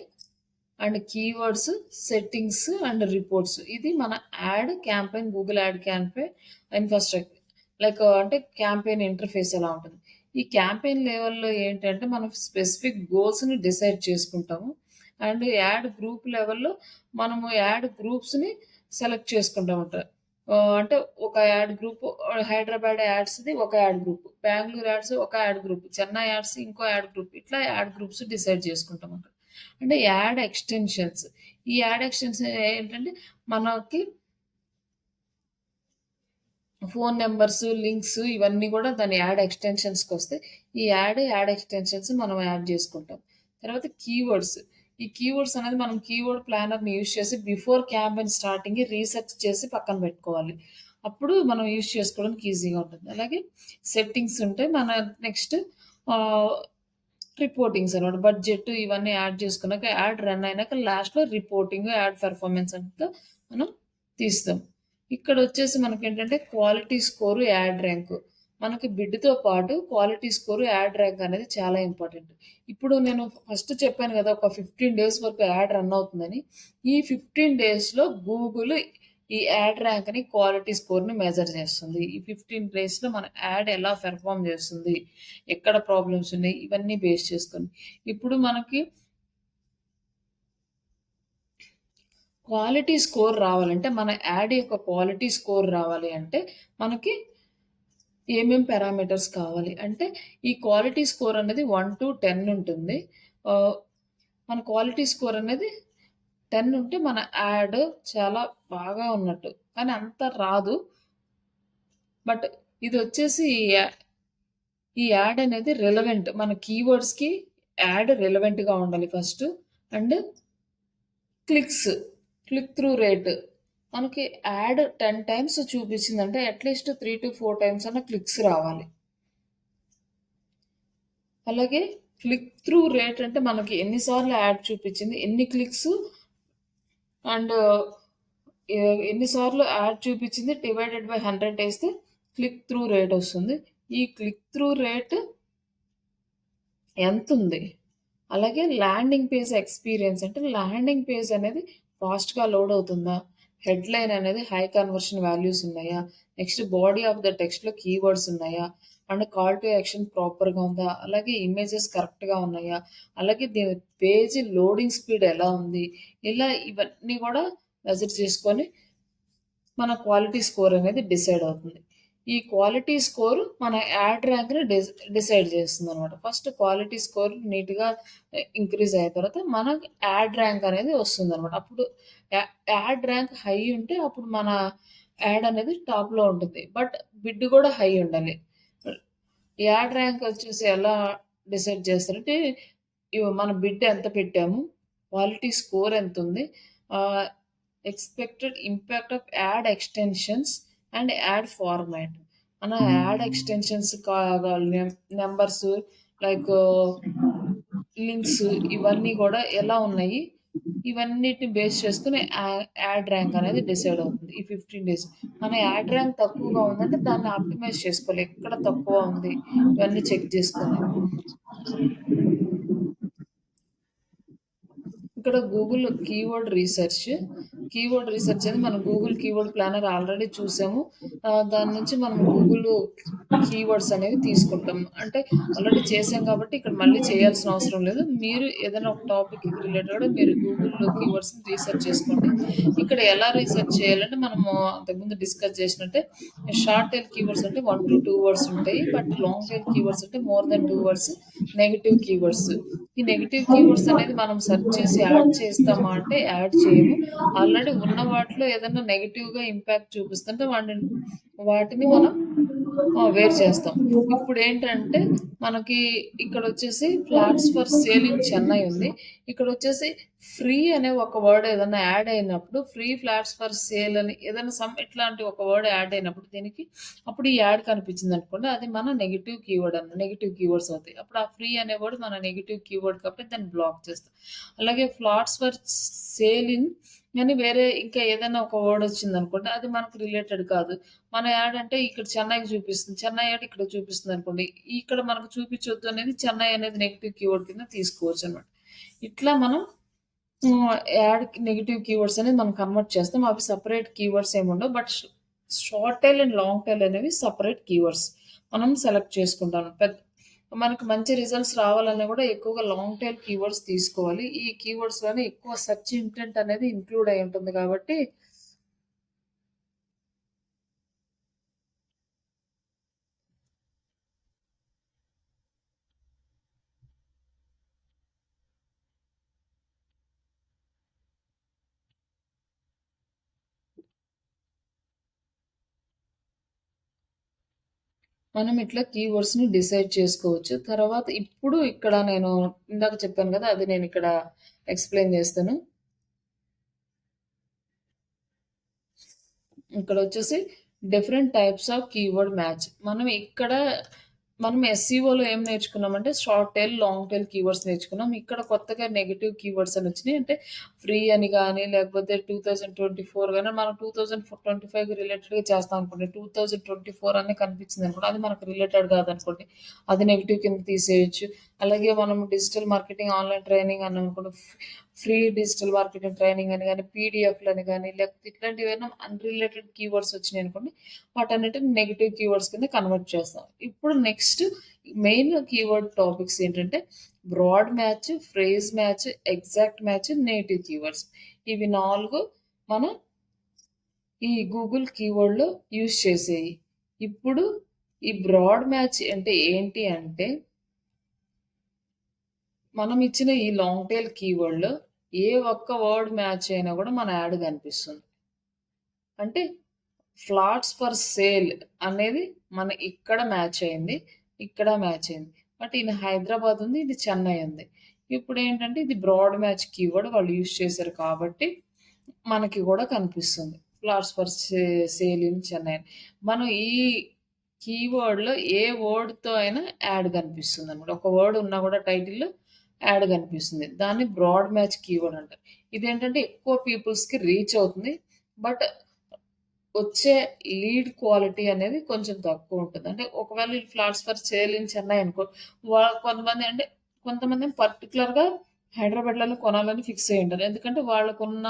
And keywords, settings and reports. ఇది మన ad campaign Google ad campaign infrastructure. అంటే క్యాంపెయిన్ ఇంటర్ఫేస్ ఎలా ఉంటుంది. ఈ క్యాంపెయిన్ లెవెల్‌లో ఏంటంటే మనం స్పెసిఫిక్ గోల్స్‌ని డిసైడ్ చేసుకుంటాము. అండ్ యాడ్ గ్రూప్ లెవెల్‌లో మనము యాడ్ గ్రూప్స్‌ని సెలెక్ట్ చేసుకుంటామట. అంటే ఒక యాడ్ గ్రూప్ హైదరాబాద్ యాడ్స్‌ది ఒక యాడ్ గ్రూప్, బెంగుళూరు యాడ్స్ ఒక యాడ్ గ్రూప్, చెన్నై యాడ్స్ ఇంకో యాడ్ గ్రూప్ ఇట్లా యాడ్ గ్రూప్స్ డిసైడ్ చేసుకుంటామట. అంటే యాడ్ ఎక్స్‌టెన్షన్స్. ఈ యాడ్ ఎక్స్‌టెన్షన్ ఏంటంటే మనకి ఫోను నంబర్స్, లింక్స్ ఇవన్నీ గూడా దాని యాడ్ ఎక్స్‌టెన్షన్స్‌కొస్తాయి. ఈ యాడ్ ఎక్స్‌టెన్షన్స్ మనం యాడ్ జేసుకుంటాం. తర్వాత కీవర్డ్స్. ఈ కీవర్డ్స్ అనేది మనం కీవర్డ్ ప్లానర్‌ని యూజ్ చేసి బిఫోర్ క్యాంపెయిన్ స్టార్టింగే రీసెర్చ్ చేసి పక్కన పెట్టుకోవాలి. అప్పుడు మనం యూజ్ చేసుకోవడానికి ఈజీగా ఉంటుంది. అలాగే సెట్టింగ్స్ ఉంటాయి. మన నెక్స్ట్ ఆహ్, రిపోర్టింగ్స్ అనమాట. బడ్జెట్ ఇవన్నీ యాడ్ చేసుకున్నాక యాడ్ రన్ అయినాక లాస్ట్‌లో రిపోర్టింగ్, యాడ్ పెర్ఫార్మన్స్ అంతా మనం తీస్తాం. ఇక్కడొచ్చేసి మనకేంటంటే క్వాలిటీ స్కోరు, యాడ్ ర్యాంకు. మనకి బిడ్‌తో పాటు క్వాలిటీ స్కోరు, యాడ్ ర్యాంక్ అనేది చాలా ఇంపార్టెంట్. ఇప్పుడు నేను ఫస్ట్ చెప్పాను గదా! ఒక 15 డేస్ వరకు యాడ్ రన్ అవుతుందని. ఈ 15 డేస్‌లో గూగుల్ ఈ యాడ్ ర్యాంక్‌ని, క్వాలిటీ స్కోర్‌ని మెజర్ చేస్తుంది. ఈ 15 డేస్‌లో మన యాడ్ ఎలా పెర్ఫార్మ్ చేస్తుంది, ఎక్కడ ప్రాబ్లమ్స్ ఉన్నాయి, ఇవన్నీ బేస్ చేసుకొని. ఇప్పుడు మనకి క్వాలిటీ స్కోర్ రావాలంటే, మన యాడ్ యొక్క క్వాలిటీ స్కోర్ రావాలి అంటే, మనకి ఏమేం పారామీటర్స్ కావాలి అంటే, ఈ క్వాలిటీ స్కోర్ అనేది 1-10 ఉంటుంది. ఆహ్, మన క్వాలిటీ స్కోర్ అనేది 10 ఉంటే మన యాడ్ చాలా బాగా ఉన్నట్టు. కానీ అంత రాదు. బట్ ఇదొచ్చేసి ఈ యాడ్ అనేది రిలవెంట్. మన కీవర్డ్స్‌కి యాడ్ రిలవెంట్‌గా ఉండాలి first. And clicks, click through rate. మనకి యాడ్ 10 టైమ్స్ చూపించిందంటే అట్‌లీస్ట్ 3-4 టైమ్స్ అన్నా క్లిక్స్ రావాలి. అలాగే క్లిక్ త్రూ రేట్ అంటే మనకి ఎన్ని సార్లు యాడ్ చూపించింది, ఎన్ని క్లిక్స్ అండ్ ఎన్ని సార్లు యాడ్ చూపించింది డివైడెడ్ బై 100 ఏస్తే క్లిక్ త్రూ రేట్ వస్తుంది. ఈ క్లిక్ త్రూ రేట్ ఎంతుంది? అలాగే ల్యాండింగ్ పేజ్ ఎక్స్‌పీరియన్స్ అంటే ల్యాండింగ్ పేజ్ అనేది ఫాస్ట్‌గా లోడ్ అవుతుందా? హెడ్‌లైన్ అనేది హై కన్వర్షన్ వాల్యూస్ ఉన్నాయా? నెక్స్ట్ బాడీ ఆఫ్ ద టెక్స్ట్‌లో కీవర్డ్స్ ఉన్నాయా? అండ్ కాల్ టు యాక్షన్ ప్రాపర్‌గా ఉందా? అలాగే ఇమేజెస్ కరెక్ట్‌గా ఉన్నాయా? అలాగే దీని పేజ్ లోడింగ్ స్పీడ్ ఎలా ఉంది? ఇలా ఇవన్నీ కూడా మెజర్ చేసుకొని మన క్వాలిటీ స్కోర్ అనేది డిసైడ్ అవుతుంది. ఈ క్వాలిటీ స్కోర్ మన యాడ్ ర్యాంక్‌ని డిసైడ్ చేస్తుందనమాట. ఫస్ట్ క్వాలిటీ స్కోర్ నీట్‌గా ఇంక్రీజ్ అయిన తర్వాత మనకు యాడ్ ర్యాంక్ అనేది వస్తుందనమాట. అప్పుడు యా యాడ్ ర్యాంక్ హై ఉంటే అప్పుడు మన యాడ్ అనేది టాప్‌లో ఉంటుంది. బట్ బిడ్ కూడా హై ఉండాలి. యాడ్ ర్యాంక్ వచ్చేసి ఎలా డిసైడ్ చేస్తారంటే, మన బిడ్ ఎంత పెట్టాము, క్వాలిటీ స్కోర్ ఎంతుంది, ah, expected impact of ad extensions and ad format. మన ad extensions numbers like links ఇవన్నీ గూడా ఎలా ఉన్నాయి, ఇవన్నిటిని బేస్ చేసుకొని యాడ్ ర్యాంక్ అనేది డిసైడ్ అవుతుంది. ఈ 15 డేస్. మన యాడ్ ర్యాంక్ తక్కువగా ఉందంటే దాన్ని ఆప్టిమైజ్ చేసుకోవాలి. ఎక్కడ తక్కువ ఉంది ఇవన్నీ చెక్ చేసుకొని. ఇక్కడ గూగుల్ కీవర్డ్ రీసెర్చ్ అని మనం గూగుల్ కీవర్డ్ ప్లానర్ ఆల్రెడీ చూసాము. దాని నుంచి మనం గూగుల్ కీవర్డ్స్ అనేవి తీసుకుంటాం. అంటే ఆల్రెడీ చేసాం కాబట్టి ఇక్కడ మళ్ళీ చేయాల్సిన అవసరం లేదు. మీరు ఏదైనా ఒక టాపిక్‌కి రిలేటెడ్ మీరు గూగుల్‌లో కీవర్డ్స్‌ని రీసెర్చ్ చేసుకోండి. ఇక్కడ ఎలా రీసెర్చ్ చేయాలంటే మనము అంతకుముందు డిస్కస్ చేసినట్టే షార్ట్ టెయిల్ కీవర్డ్స్ అంటే 1-2 వర్డ్స్ ఉంటాయి. బట్ లాంగ్ టెయిల్ కీవర్డ్స్ అంటే more than 2 words negative keywords. ఈ నెగెటివ్ కీవర్డ్స్ అనేది మనం సెర్చ్ చేసి యాడ్ చేస్తామా అంటే యాడ్ చేయము. ఆల్రెడీ ఉన్న వాటిలో ఏదన్నా నెగెటివ్‌గా ఇంపాక్ట్ చూపిస్తుంటే వాటిని మనం వేరు చేస్తాం. ఇప్పుడేంటంటే మనకి ఇక్కడొచ్చేసి flats for sale in Chennai ఉంది. ఇక్కడొచ్చేసి ఫ్రీ అనే ఒక వర్డ్ ఏదన్నా యాడ్ అయినప్పుడు ఫ్రీ ఫ్లాట్స్ ఫర్ సేల్ అని ఏదైనా ఇట్లాంటి ఒక వర్డ్ యాడ్ అయినప్పుడు దీనికి అప్పుడు ఈ యాడ్ కనిపించిందనుకోండి అది మన నెగెటివ్ కీవర్డ్స్ అవుతాయి. అప్పుడు ఆ ఫ్రీ అనే వర్డ్ మన నెగెటివ్ కీవర్డ్ కాబట్టి దాన్ని బ్లాక్ చేస్తాం. అలాగే ఫ్లాట్స్ ఫర్ సేల్ ఇన్ అని వేరే ఇంకా ఏదైనా ఒక వర్డ్ వచ్చిందనుకోండి అది మనకు రిలేటెడ్ కాదు. మన యాడ్ అంటే ఇక్కడ చెన్నైకి చూపిస్తుంది. చెన్నై యాడ్ ఇక్కడ చూపిస్తుందనుకోండి. ఇక్కడ మనకు చూపించొద్దు అనేది చెన్నై అనేది నెగెటివ్ కీవర్డ్ కింద తీసుకోవచ్చనమాట. ఇట్లా మనం యాడ్‌కి నెగెటివ్ కీవర్డ్స్ అనేది మనం కన్వర్ట్ చేస్తాం. అవి సెపరేట్ కీవర్డ్స్ ఏముండవు. But short tail and long tail అనేవి సెపరేట్ కీవర్డ్స్. మనం సెలెక్ట్ చేసుకుంటాం. మనకు మంచి రిజల్ట్స్ రావాలన్నా కూడా ఎక్కువగా లాంగ్ టెయిల్ కీవర్డ్స్ తీసుకోవాలి. ఈ కీవర్డ్స్‌లోనే ఎక్కువ సెర్చ్ ఇంటెంట్ అనేది ఇంక్లూడ్ అయ్యి ఉంటుంది కాబట్టి మనం ఇట్లా కీవర్డ్స్‌ని డిసైడ్ చేసుకోవచ్చు. తర్వాత ఇప్పుడు ఇక్కడ నేను ఇందాక చెప్పాను కదా! అది నేనిక్కడ ఎక్స్‌ప్లెయిన్ చేస్తాను. ఇక్కడొచ్చేసి different types of keyword match. మనం ఎస్‌సీఓలో ఏం నేర్చుకున్నామంటే short tail, long tail keywords నేర్చుకున్నాం. ఇక్కడ కొత్తగా నెగెటివ్ కీవర్డ్స్ అని వచ్చినాయి. అంటే ఫ్రీ అని గాని, లేకపోతే 2024 గాని మనం 2025కి రిలేటెడ్‌గా చేస్తాం అనుకోండి. 2024 అని కనిపించిందనుకోండి. అది మనకు రిలేటెడ్ కాదనుకోండి. అది నెగెటివ్ కింద తీసేయొచ్చు. అలాగే మనం డిజిటల్ మార్కెటింగ్ ఆన్‌లైన్ ట్రైనింగ్ అన్నామనుకోండి. ఫ్రీ డిజిటల్ మార్కెటింగ్ ట్రైనింగ్ అని గాని, పీడీఎఫ్‌లని గాని, లేకపోతే ఇట్లాంటివేమైనా అన్‌రిలేటెడ్ కీవర్డ్స్ వచ్చినాయనుకోండి, వాటన్నిటిని నెగెటివ్ కీవర్డ్స్ కింద కన్వర్ట్ చేస్తాం. ఇప్పుడు నెక్స్ట్ మెయిన్ కీవర్డ్ టాపిక్స్ ఏంటంటే, broad match, phrase match, exact match, native keywords. ఇవి 4 మనం ఈ గూగుల్ కీవర్డ్‌లో యూజ్ చేసేయి. ఇప్పుడు ఈ బ్రాడ్ మ్యాచ్ అంటే ఏంటి అంటే మనం ఇచ్చిన ఈ లాంగ్ టెయిల్ కీవర్డ్‌లో ఏ ఒక్క వర్డ్ మ్యాచ్ అయినా కూడా మన యాడ్ కనిపిస్తుంది. అంటే ఫ్లాట్స్ ఫర్ సేల్ అనేది మన ఇక్కడ మ్యాచ్ అయింది. ఇక్కడ మ్యాచ్ అయింది. బట్ ఇది హైదరాబాద్ ఉంది. ఇది చెన్నై ఉంది. ఇప్పుడేంటంటే ఇది బ్రాడ్ మ్యాచ్ కీవర్డ్ వాళ్ళు యూజ్ చేశారు కాబట్టి మనకి కూడా కనిపిస్తుంది. Flats for sale in Chennai అని. మనం ఈ కీవర్డ్‌లో ఏ వర్డ్‌తో అయినా యాడ్ కనిపిస్తుందనమాట. ఒక వర్డ్ ఉన్నా కూడా టైటిల్‌లో యాడ్ కనిపిస్తుంది. దాన్ని బ్రాడ్ మ్యాచ్ కీవర్డ్ అంటారు. ఇదేంటంటే ఎక్కువ పీపుల్స్‌కి రీచ్ అవుతుంది. బట్ వచ్చే లీడ్ క్వాలిటీ అనేది కొంచెం తక్కువుంటది. అంటే ఒకవేళ ఈ flats for sale in Chennai అనుకో, కొంతమందేమో పర్టిక్యులర్‌గా హైదరాబాద్‌లోనే కొనాలని ఫిక్స్ అయ్యుంటారు. ఎందుకంటే వాళ్ళకున్న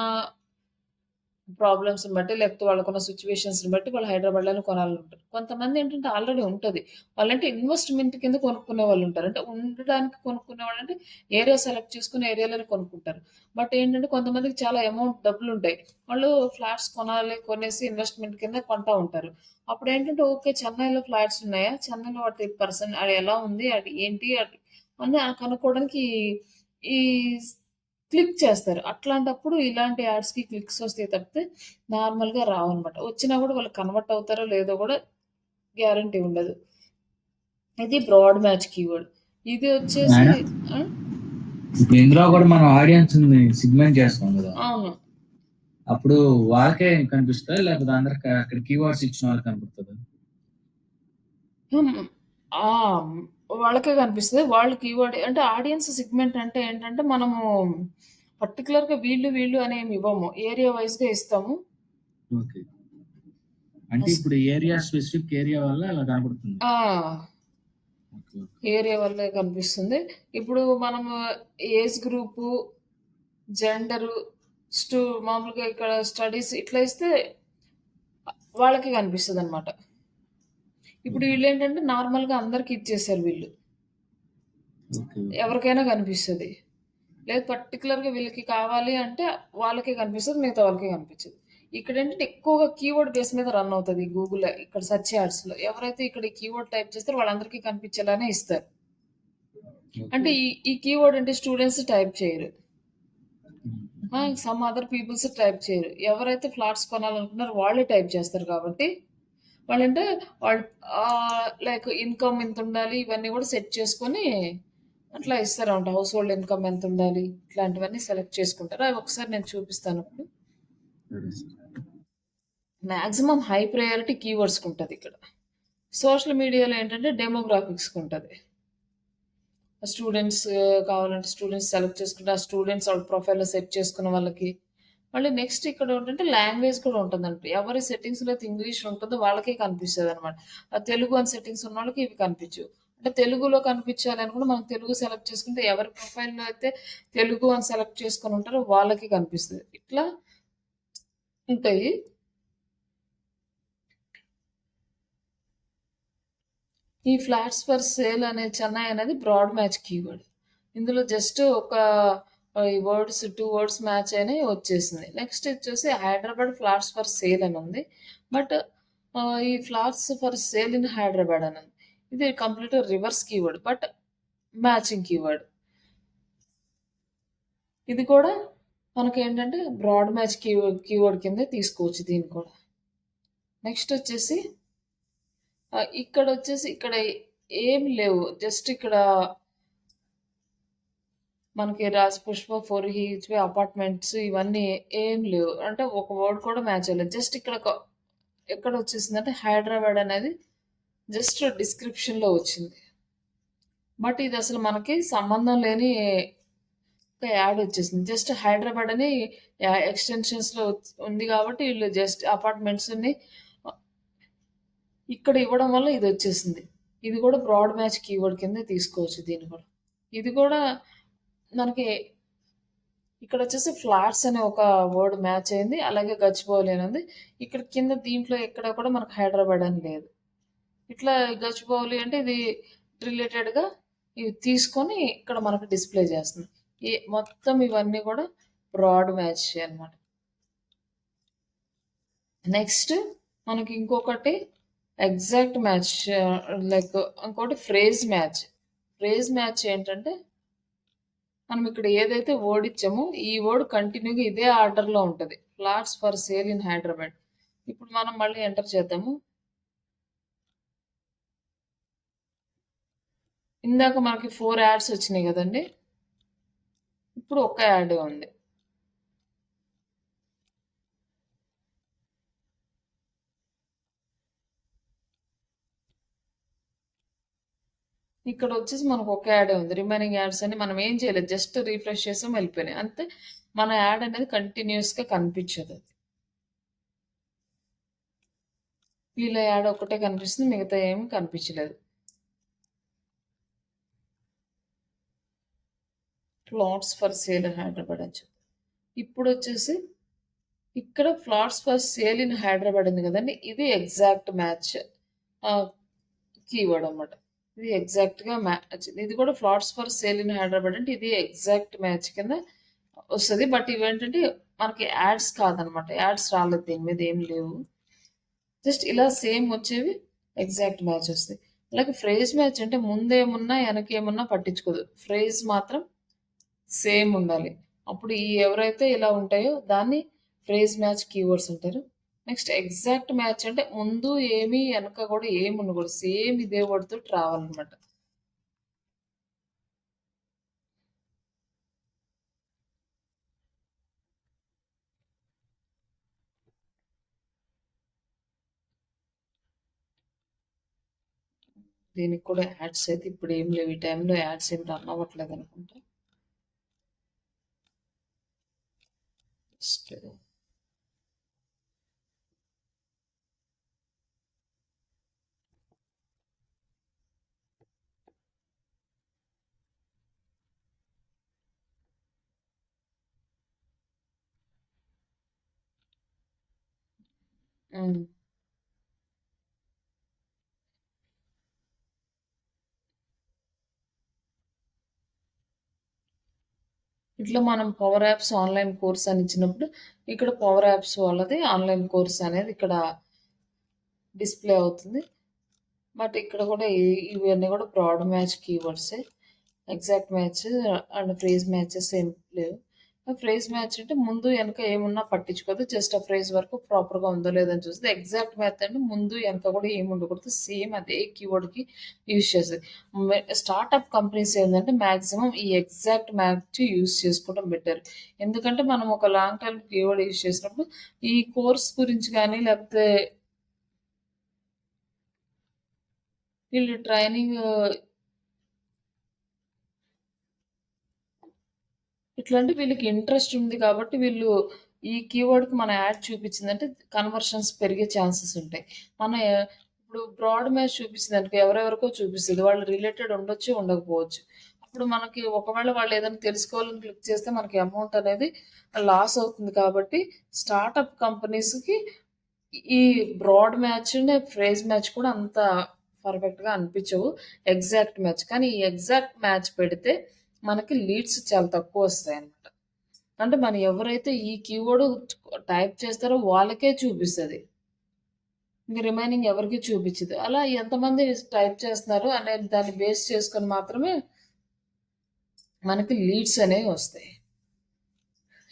ప్రాబ్లమ్స్‌ని బట్టి, లేకపోతే వాళ్ళకున్న సిట్యుయేషన్స్‌ని బట్టి వాళ్ళు హైదరాబాద్‌లోనే కొనాలనుకుంటారు. కొంతమందేంటంటే ఆల్రెడీ ఉంటది. వాళ్ళంటే ఇన్వెస్ట్‌మెంట్ కింద కొనుక్కునే వాళ్ళుంటారు. అంటే ఉండడానికి కొనుక్కునే వాళ్ళంటే ఏరియా సెలెక్ట్ చేసుకొని ఏరియాలోనే కొనుక్కుంటారు. బట్ ఏంటంటే కొంతమందికి చాలా అమౌంట్ డబ్బులుంటాయి. వాళ్ళు ఫ్లాట్స్ కొనాలి, కొనేసి ఇన్వెస్ట్‌మెంట్ కింద కొంటా ఉంటారు. అప్పుడేంటంటే ఓకే. చెన్నైలో ఫ్లాట్స్ ఉన్నాయా? చెన్నైలో వాటి అది ఎలా ఉంది? అది ఏంటి? అది అని కనుక్కోవడానికి ఈ క్లిక్ చేస్తారు. అట్లాంటప్పుడు ఇలాంటి యాడ్స్‌కి క్లిక్స్ వస్తాయి తప్పితే నార్మల్‌గా రావన్నమాట. వచ్చినా గూడా వాళ్ళు కన్వర్ట్ అవుతారో లేదో గూడా గ్యారంటీ ఉండదు. ఇది బ్రాడ్ మ్యాచ్ కీవర్డ్. ఇది వచ్చేసి మేడం ఆ! ఇప్పుడు ఇందులో కూడా మనం ఆడియన్స్‌ని సెగ్మెంట్ చేస్తాం కదా! అవును. అప్పుడు వాళ్ళకే కనిపిస్తదా? లేకపోతే అందరికి అక్కడ కీవర్డ్స్ ఇచ్చిన వాళ్ళకి కనపడుతదా? హ్మ్. ఆ! వాళ్ళకే కనిపిస్తది. వాళ్ళు కీవర్డ్ అంటే ఆడియన్స్ సెగ్మెంట్ అంటే ఏంటంటే మనము పర్టిక్యులర్‌గా వీళ్ళు అని ఏమి ఇవ్వము. ఏరియా వైస్‌గా ఇస్తాము. ఓకే. అంటే అస్ ఇప్పుడు ఏరియా స్పెసిఫిక్ ఏరియా వల్ల అలా కనపడుతుంది. ఆ! ఓకే. ఓకే. ఏరియా వల్లే కనిపిస్తుంది. ఇప్పుడు మనము ఏజ్ గ్రూపు, జెండరు, మామూలుగా ఇక్కడ స్టడీస్ ఇట్లా ఇస్తే వాళ్ళకి కనిపిస్తదనమాట. ఇప్పుడు ఓకే. వీళ్ళేంటంటే నార్మల్‌గా అందరికి ఇచ్చేసారు వీళ్ళు. ఓకే. ఓకే. ఎవరికైనా కనిపిస్తది. లేదు పర్టిక్యులర్‌గా వీళ్ళకి కావాలి అంటే వాళ్ళకే కనిపిస్తది. మిగతా వాళ్ళకి కనిపించదు. ఇక్కడేంటంటే ఎక్కువగా కీవర్డ్ బేస్ మీద రన్ అవుతది గూగుల్ ఇక్కడ సెర్చ్ యాడ్స్‌లో. ఎవరైతే ఇక్కడ ఈ కీవర్డ్ టైప్ చేస్తారో వాళ్ళందరికీ కనిపించేలానే ఇస్తారు. ఓకే. అంటే ఈ కీవర్డ్ అంటే స్టూడెంట్స్ టైప్ చేయరు. హ్మ్. సమ్ అదర్ పీపుల్స్ టైప్ చేయరు. ఎవరైతే ఫ్లాట్స్ కొనాలనుకున్నారో వాళ్ళే టైప్ చేస్తారు కాబట్టి, వాళ్ళంటే వాళ్ళు లైక్ ఇన్‌కమ్ ఇంతుండాలి, ఇవన్నీ గూడా సెట్ చేసుకొని అట్లా ఇస్తారన్నమాట. హౌస్ హోల్డ్ ఇన్‌కమ్ ఎంతుండాలి, ఇట్లాంటివన్నీ సెలెక్ట్ చేసుకుంటారు. అవి ఒకసారి నేను చూపిస్తానిప్పుడు. సరే సార్. మాక్సిమం హై ప్రయారిటీ కీవర్డ్స్‌కుంటదిక్కడ. సోషల్ మీడియాలో ఏంటంటే డెమోగ్రాఫిక్స్‌కుంటది. స్టూడెంట్స్ కావాలంటే స్టూడెంట్స్ సెలెక్ట్ చేసుకుంటే, ఆ స్టూడెంట్స్ వాళ్ళ ప్రొఫైల్‌లో సెట్ చేసుకున్న వాళ్ళకి. మళ్ళీ నెక్స్ట్ ఇక్కడ ఏంటంటే లాంగ్వేజ్ కూడా ఉంటుందంట. ఎవరి సెట్టింగ్స్‌లో అయితే ఇంగ్లీష్ ఉంటుందో వాళ్ళకే కనిపిస్తదనమాట. తెలుగు అని సెట్టింగ్స్ ఉన్నోళ్ళకి ఇవి కనిపించవు. అంటే తెలుగులో కనిపించాలని కూడా మనం తెలుగు సెలెక్ట్ చేసుకుంటే ఎవరి ప్రొఫైల్‌లో అయితే తెలుగు అని సెలెక్ట్ చేసుకొని ఉంటారో వాళ్ళకి కనిపిస్తది. ఇట్లా ఉంటాయి. ఈ ఫ్లాట్స్ ఫర్ సేల్ అనే చెన్నై అనేది బ్రాడ్ మ్యాచ్ కీవర్డ్. ఇందులో జస్ట్ ఒక ఈ వర్డ్స్ 2 వర్డ్స్ మ్యాచ్ అయినాయి వచ్చేసింది. నెక్స్ట్ వచ్చేసి హైదరాబాద్ ఫ్లాట్స్ ఫర్ సేల్ అని ఉంది. బట్ ఈ flats for sale in Hyderabad అని ఉంది. ఇది కంప్లీట్‌గా reverse keyword. But matching keyword. ఇది కూడా మనకేంటంటే బ్రాడ్ మ్యాచ్ కీవర్డ్ కిందే తీసుకోవచ్చు దీన్ని కూడా. నెక్స్ట్ వచ్చేసి ఇక్కడొచ్చేసి ఇక్కడ ఏమి లేవు. జస్ట్ ఇక్కడ మనకి 'Rajapushpa', 'for each way', 'apartments' ఇవన్నీ ఏం లేవు. అంటే ఒక వర్డ్ కూడా మ్యాచ్ అవ్వలేదు. జస్ట్ ఇక్కడ ఎక్కడొచ్చేసిందంటే హైదరాబాద్ అనేది జస్ట్ డిస్క్రిప్షన్‌లో వచ్చింది. బట్ ఇదసలు మనకి సంబంధం లేని ఒక యాడ్ వచ్చేసింది. జస్ట్ హైదరాబాద్ అని ఎక్స్‌టెన్షన్స్‌లో ఉంది కాబట్టి వీళ్ళు జస్ట్ అపార్ట్మెంట్స్‌ని ఇక్కడ ఇవ్వడం వల్ల ఇదొచ్చేసింది. ఇది కూడా బ్రాడ్ మ్యాచ్ కీవర్డ్ కింద తీసుకోవచ్చు దీన్ని కూడా. ఇది కూడా మనకి ఇక్కడొచ్చేసి ఫ్లాట్స్ అనే ఒక వర్డ్ మ్యాచ్ అయింది. అలాగే గచ్చిబౌలి అని ఉంది. ఇక్కడ కింద దీంట్లో ఎక్కడ కూడా మనకు హైదరాబాద్ అని లేదు. ఇట్లా గచ్చిబౌలి అంటే ఇది రిలేటెడ్‌గా ఇవి తీసుకొని ఇక్కడ మనకు డిస్‌ప్లే చేస్తుంది. మొత్తం ఇవన్నీ కూడా బ్రాడ్ మ్యాచ్ అన్నమాట. నెక్స్ట్ మనకి ఇంకొకటి ఎగ్జాక్ట్ మ్యాచ్ లైక్ ఇంకోటి ఫ్రేజ్ మ్యాచ్. ఫ్రేజ్ మ్యాచ్ ఏంటంటే మనం ఇక్కడ ఏదైతే వర్డ్ ఇచ్చామో ఈ వర్డ్ కంటిన్యూగా ఇదే ఆర్డర్‌లో ఉంటది. Flats for sale in Hyderabad. ఇప్పుడు మనం మళ్ళీ ఎంటర్ చేద్దాము. ఇందాక మనకి 4 యాడ్స్ వచ్చినాయి గదండీ! ఇప్పుడు ఒక్క యాడే ఉంది. ఇక్కడొచ్చేసి మనకు ఒక యాడే ఉంది. రిమైనింగ్ యాడ్స్ అన్ని మనం ఏం చేయలేదు. జస్ట్ రిఫ్రెష్ చేసాం వెళ్ళిపోయినాయి. అంతే మన యాడ్ అనేది కంటిన్యూయస్‌గా కనిపించదది. వీళ్ళ యాడ్ ఒక్కటే కనిపిస్తుంది. మిగతా ఏమి కనిపించలేదు. Plots for sale in Hyderabad అని చెప్పి. ఇప్పుడొచ్చేసి ఇక్కడ flats for sale in Hyderabad ఉంది కదండీ! ఇది ఎగ్జాక్ట్ మ్యాచ్ కీవర్డ్ అనమాట. ఇది ఎగ్జాక్ట్‌గా మ్యాచ్. ఇది కూడా flats for sale in Hyderabad అంటే ఇది ఎగ్జాక్ట్ మ్యాచ్ కింద వస్తది. బట్ ఇవేంటంటే మనకి యాడ్స్ కాదనమాట. యాడ్స్ రాలేదు, దీని మీద ఏం లేవు. జస్ట్ ఇలా సేమ్ వచ్చేవి ఎగ్జాక్ట్ మ్యాచ్ వస్తాయి. అలాగే ఫ్రేజ్ మ్యాచ్ అంటే ముందేమున్నా, ఎనకేమున్నా పట్టించుకోదు. ఫ్రేజ్ మాత్రం సేమ్ ఉండాలి. అప్పుడు ఈ ఎవరైతే ఇలా ఉంటాయో దాన్ని ఫ్రేజ్ మ్యాచ్ కీవర్డ్స్ అంటారు. నెక్స్ట్ ఎగ్జాక్ట్ మ్యాచ్ అంటే ముందు ఏమి, ఎనక కూడా ఏమి ఉండకూడదు. సేమ్ ఇదే వర్డ్ తోటి రావాలనమాట. దీనికి కూడా యాడ్స్ అయితే ఇప్పుడు ఏం లేవు. ఈ టైంలో యాడ్స్ ఏం రన్ అవ్వట్లేదు అనుకుంటా. జస్ట్ హ్మ్. ఇట్లా మనం పవర్ యాప్స్ ఆన్‌లైన్ కోర్స్ అని ఇచ్చినప్పుడు, ఇక్కడ పవర్ యాప్స్ వాళ్ళది ఆన్‌లైన్ కోర్స్ అనేది ఇక్కడ డిస్‌ప్లే అవుతుంది. బట్ ఇక్కడ కూడా ఇవన్నీ కూడా బ్రాడ్ మ్యాచ్ కీవర్డ్సే. Exact match and phrase matches ఏం లేవు. ఫ్రేజ్ మ్యాచ్ అంటే ముందు వెనక ఏమున్నా పట్టించుకోదు. జస్ట్ ఆ ఫ్రేజ్ వరకు ప్రాపర్‌గా ఉందో లేదో అని చూస్తది. ఎగ్జాక్ట్ మ్యాచ్ అంటే ముందు వెనక కూడా ఏమి ఉండకూడదు. సేమ్ అదే కీవర్డ్‌కి యూజ్ చేస్తది. స్టార్టప్ కంపెనీస్ ఏందంటే మాక్సిమం ఈ ఎగ్జాక్ట్ మ్యాచ్ యూజ్ చేసుకోవడం బెటర్. ఎందుకంటే మనం ఒక లాంగ్ టర్మ్ కీవర్డ్ యూజ్ చేసినప్పుడు ఈ కోర్స్ గురించి గానీ లేకపోతే వీళ్ళు ట్రైనింగ్ ఇట్లాంటి వీళ్ళకి ఇంట్రెస్ట్ ఉంది కాబట్టి వీళ్ళు ఈ కీవర్డ్‌కి మన యాడ్ చూపించిందంటే కన్వర్షన్స్ పెరిగే ఛాన్సెస్ ఉంటాయి. మన ఇప్పుడు బ్రాడ్ మ్యాచ్ చూపించిందనుకో ఎవరెవరికో చూపిస్తది. వాళ్ళు రిలేటెడ్ ఉండొచ్చు, ఉండకపోవచ్చు. అప్పుడు మనకి ఒకవేళ వాళ్ళు ఏదైనా తెలుసుకోవాలని క్లిక్ చేస్తే మనకి అమౌంట్ అనేది లాస్ అవుతుంది కాబట్టి స్టార్టప్ కంపెనీస్‌కి ఈ broad match and phrase match కూడా అంత పర్ఫెక్ట్‌గా అనిపించవు. Exact match. కానీ ఈ ఎగ్జాక్ట్ మ్యాచ్ పెడితే మనకి లీడ్స్ చాలా తక్కువొస్తాయన్నమాట. అంటే మనం ఎవరైతే ఈ కీవర్డ్ టైప్ చేస్తారో వాళ్ళకే చూపిస్తది. ఇంక రిమైనింగ్ ఎవరికీ చూపిచ్చదు. అలా ఎంతమంది టైప్ చేస్తున్నారు అనే దాన్ని బేస్ చేసుకొని మాత్రమే మనకి లీడ్స్ అనేవి వస్తాయి.